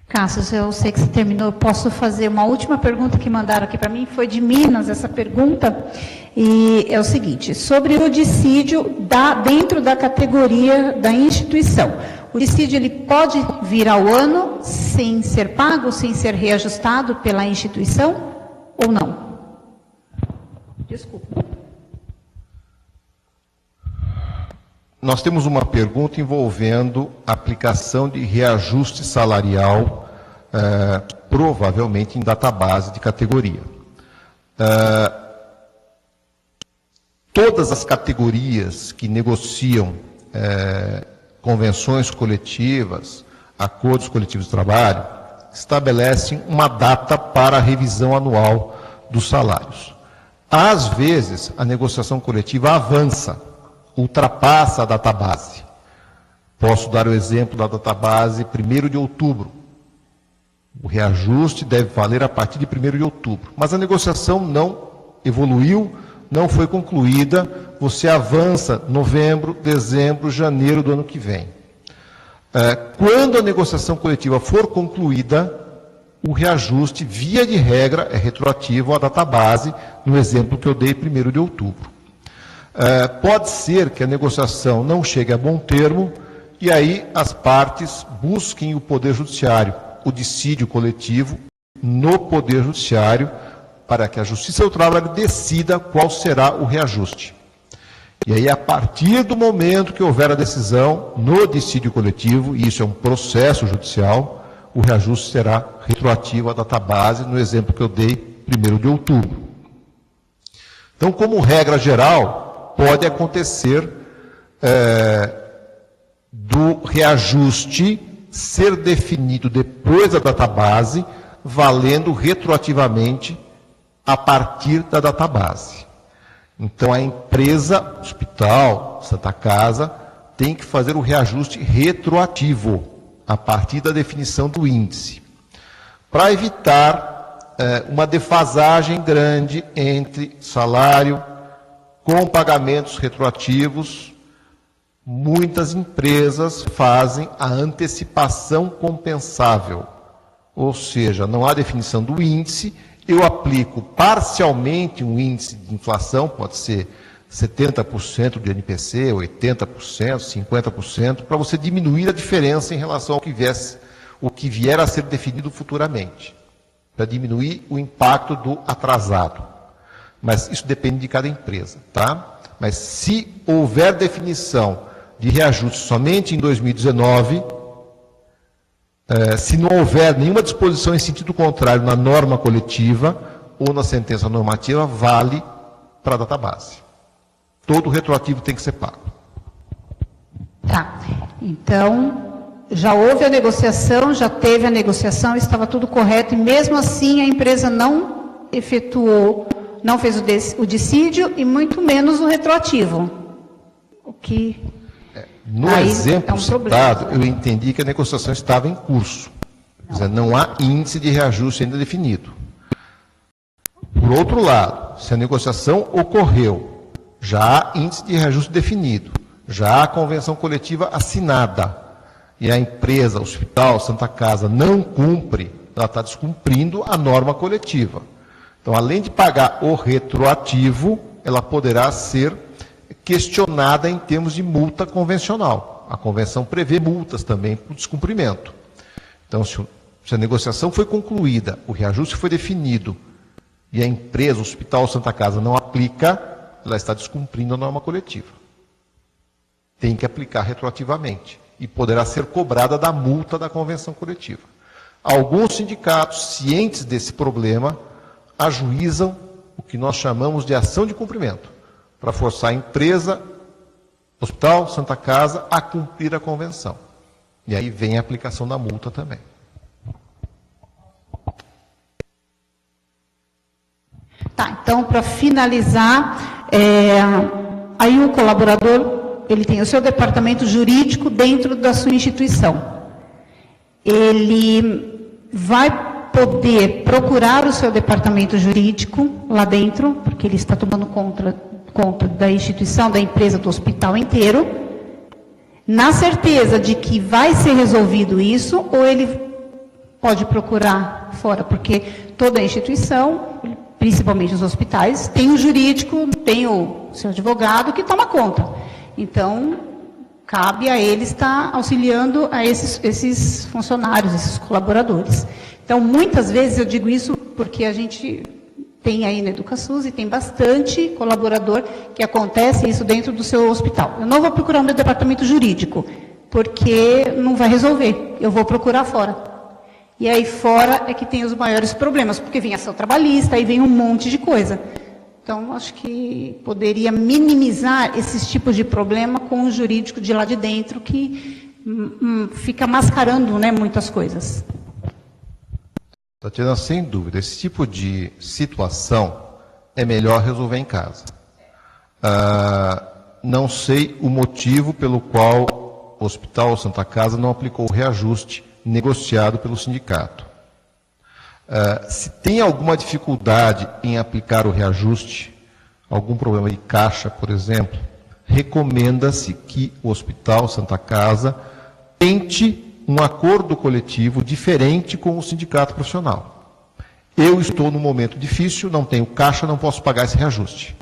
B: Cassius, eu sei que você terminou, eu posso fazer uma última pergunta que mandaram aqui para mim, foi de Minas essa pergunta, e é o seguinte, sobre o dissídio dentro da categoria da instituição. O dissídio ele pode vir ao ano sem ser pago, sem ser reajustado pela instituição ou não? Desculpa.
A: Nós temos uma pergunta envolvendo aplicação de reajuste salarial, provavelmente em database de categoria. Todas as categorias que negociam convenções coletivas, acordos coletivos de trabalho, estabelecem uma data para a revisão anual dos salários. Às vezes, a negociação coletiva avança, ultrapassa a database. Posso dar o exemplo da database 1º de outubro. O reajuste deve valer a partir de 1º de outubro. Mas a negociação não evoluiu, não foi concluída, você avança novembro, dezembro, janeiro do ano que vem. Quando a negociação coletiva for concluída, o reajuste, via de regra, é retroativo à database, no exemplo que eu dei, 1º de outubro. Pode ser que a negociação não chegue a bom termo, e aí as partes busquem o Poder Judiciário, o dissídio coletivo no Poder Judiciário, para que a Justiça do Trabalho decida qual será o reajuste. E aí, a partir do momento que houver a decisão no dissídio coletivo, e isso é um processo judicial, o reajuste será retroativo à database, no exemplo que eu dei, 1º de outubro. Então, como regra geral, pode acontecer do reajuste ser definido depois da database, valendo retroativamente a partir da database. Então, a empresa, hospital, Santa Casa, tem que fazer o reajuste retroativo, a partir da definição do índice, para evitar uma defasagem grande entre salário com pagamentos retroativos. Muitas empresas fazem a antecipação compensável, ou seja, não há definição do índice, eu aplico parcialmente um índice de inflação, pode ser 70% do INPC, 80%, 50%, para você diminuir a diferença em relação ao que vier a ser definido futuramente, para diminuir o impacto do atrasado. Mas isso depende de cada empresa, tá? Mas se houver definição de reajuste somente em 2019, se não houver nenhuma disposição em sentido contrário na norma coletiva ou na sentença normativa, vale para a database. Todo retroativo tem que ser pago.
B: Tá. Então, já houve a negociação, já teve a negociação, estava tudo correto, e mesmo assim a empresa não efetuou, não fez o dissídio e muito menos o retroativo. O que...
A: No exemplo citado, eu entendi que a negociação estava em curso. Quer dizer, não há índice de reajuste ainda definido. Por outro lado, se a negociação ocorreu, já há índice de reajuste definido, já há convenção coletiva assinada, e a empresa, o hospital, Santa Casa, não cumpre, ela está descumprindo a norma coletiva. Então, além de pagar o retroativo, ela poderá ser questionada em termos de multa convencional. A convenção prevê multas também por descumprimento. Então, se a negociação foi concluída, o reajuste foi definido, e a empresa, o Hospital Santa Casa, não aplica, ela está descumprindo a norma coletiva. Tem que aplicar retroativamente, e poderá ser cobrada da multa da convenção coletiva. Alguns sindicatos, cientes desse problema, ajuizam o que nós chamamos de ação de cumprimento, para forçar a empresa, Hospital Santa Casa, a cumprir a convenção. E aí vem a aplicação da multa também.
B: Tá, então, para finalizar, aí o colaborador, ele tem o seu departamento jurídico dentro da sua instituição. Ele vai poder procurar o seu departamento jurídico lá dentro, porque ele está tomando conta da instituição, da empresa, do hospital inteiro, na certeza de que vai ser resolvido isso, ou ele pode procurar fora, porque toda a instituição, principalmente os hospitais, tem o jurídico, tem o seu advogado que toma conta. Então, cabe a ele estar auxiliando a esses funcionários, esses colaboradores. Então, muitas vezes eu digo isso porque a gente tem aí na EducaSUS e tem bastante colaborador que acontece isso dentro do seu hospital. Eu não vou procurar o meu departamento jurídico, porque não vai resolver, eu vou procurar fora. E aí fora é que tem os maiores problemas, porque vem ação trabalhista, aí vem um monte de coisa. Então, acho que poderia minimizar esses tipos de problema com o jurídico de lá de dentro, que fica mascarando, né, muitas coisas.
A: Tatiana, sem dúvida, esse tipo de situação é melhor resolver em casa. Não sei o motivo pelo qual o Hospital Santa Casa não aplicou o reajuste negociado pelo sindicato. Se tem alguma dificuldade em aplicar o reajuste, algum problema de caixa, por exemplo, recomenda-se que o Hospital Santa Casa tente um acordo coletivo diferente com o sindicato profissional. Eu estou num momento difícil, não tenho caixa, não posso pagar esse reajuste.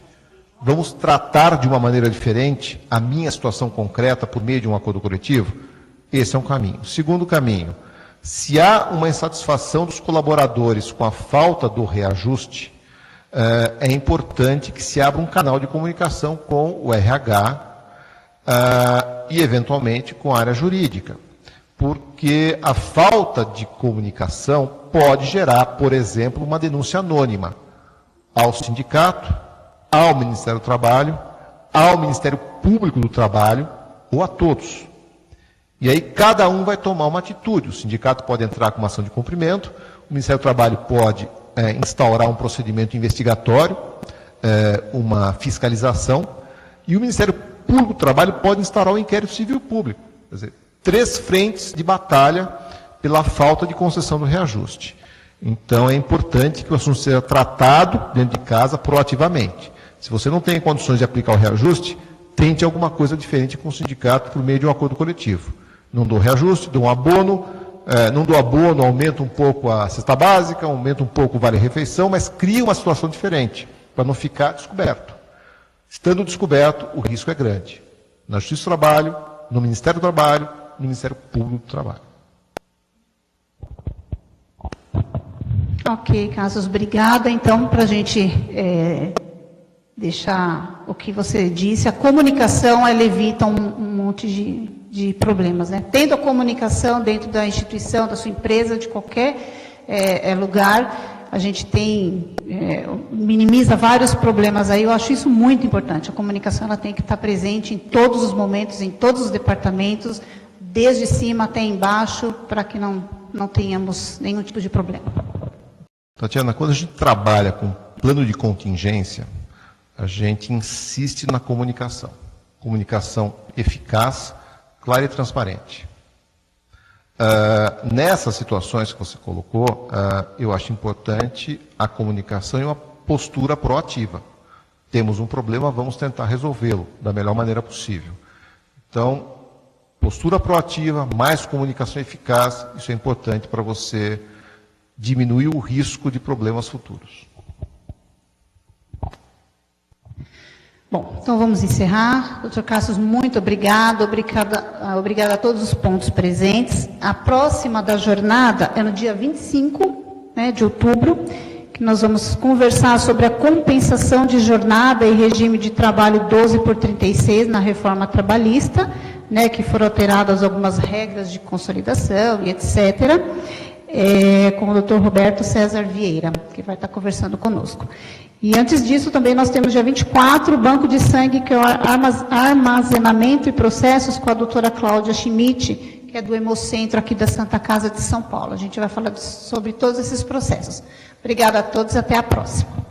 A: Vamos tratar de uma maneira diferente a minha situação concreta por meio de um acordo coletivo? Esse é um caminho. Segundo caminho, se há uma insatisfação dos colaboradores com a falta do reajuste, é importante que se abra um canal de comunicação com o RH e, eventualmente, com a área jurídica. Porque a falta de comunicação pode gerar, por exemplo, uma denúncia anônima ao sindicato, ao Ministério do Trabalho, ao Ministério Público do Trabalho ou a todos. E aí cada um vai tomar uma atitude. O sindicato pode entrar com uma ação de cumprimento, o Ministério do Trabalho pode instaurar um procedimento investigatório, uma fiscalização, e o Ministério Público do Trabalho pode instaurar um inquérito civil público. Quer dizer, 3 frentes de batalha pela falta de concessão do reajuste. Então, é importante que o assunto seja tratado dentro de casa proativamente. Se você não tem condições de aplicar o reajuste, tente alguma coisa diferente com o sindicato por meio de um acordo coletivo. Não dou reajuste, dou um abono, não dou abono, aumenta um pouco a cesta básica, aumenta um pouco o vale-refeição, mas cria uma situação diferente, para não ficar descoberto. Estando descoberto, o risco é grande. Na Justiça do Trabalho, no Ministério do Trabalho, no Ministério Público do Trabalho.
B: Ok, Carlos, obrigada. Então, para a gente deixar o que você disse, a comunicação, ela evita um monte de problemas, né? Tendo a comunicação dentro da instituição, da sua empresa, de qualquer lugar, a gente minimiza vários problemas aí. Eu acho isso muito importante. A comunicação ela tem que estar presente em todos os momentos, em todos os departamentos, desde cima até embaixo, para que não tenhamos nenhum tipo de problema.
A: Tatiana, quando a gente trabalha com plano de contingência, a gente insiste na comunicação. Comunicação eficaz, clara e transparente. Nessas situações que você colocou, eu acho importante a comunicação e uma postura proativa. Temos um problema, vamos tentar resolvê-lo da melhor maneira possível. Então, postura proativa, mais comunicação eficaz, isso é importante para você diminuir o risco de problemas futuros.
B: Bom, então vamos encerrar. Doutor Cassius, muito obrigado. Obrigada a todos os pontos presentes. A próxima da jornada é no dia 25 de outubro, que nós vamos conversar sobre a compensação de jornada e regime de trabalho 12/36 na reforma trabalhista, que foram alteradas algumas regras de consolidação e etc., com o doutor Roberto César Vieira, que vai estar conversando conosco. E antes disso, também nós temos dia 24, o Banco de Sangue, que é o armazenamento e processos, com a doutora Cláudia Schmidt, que é do Hemocentro aqui da Santa Casa de São Paulo. A gente vai falar sobre todos esses processos. Obrigada a todos e até a próxima.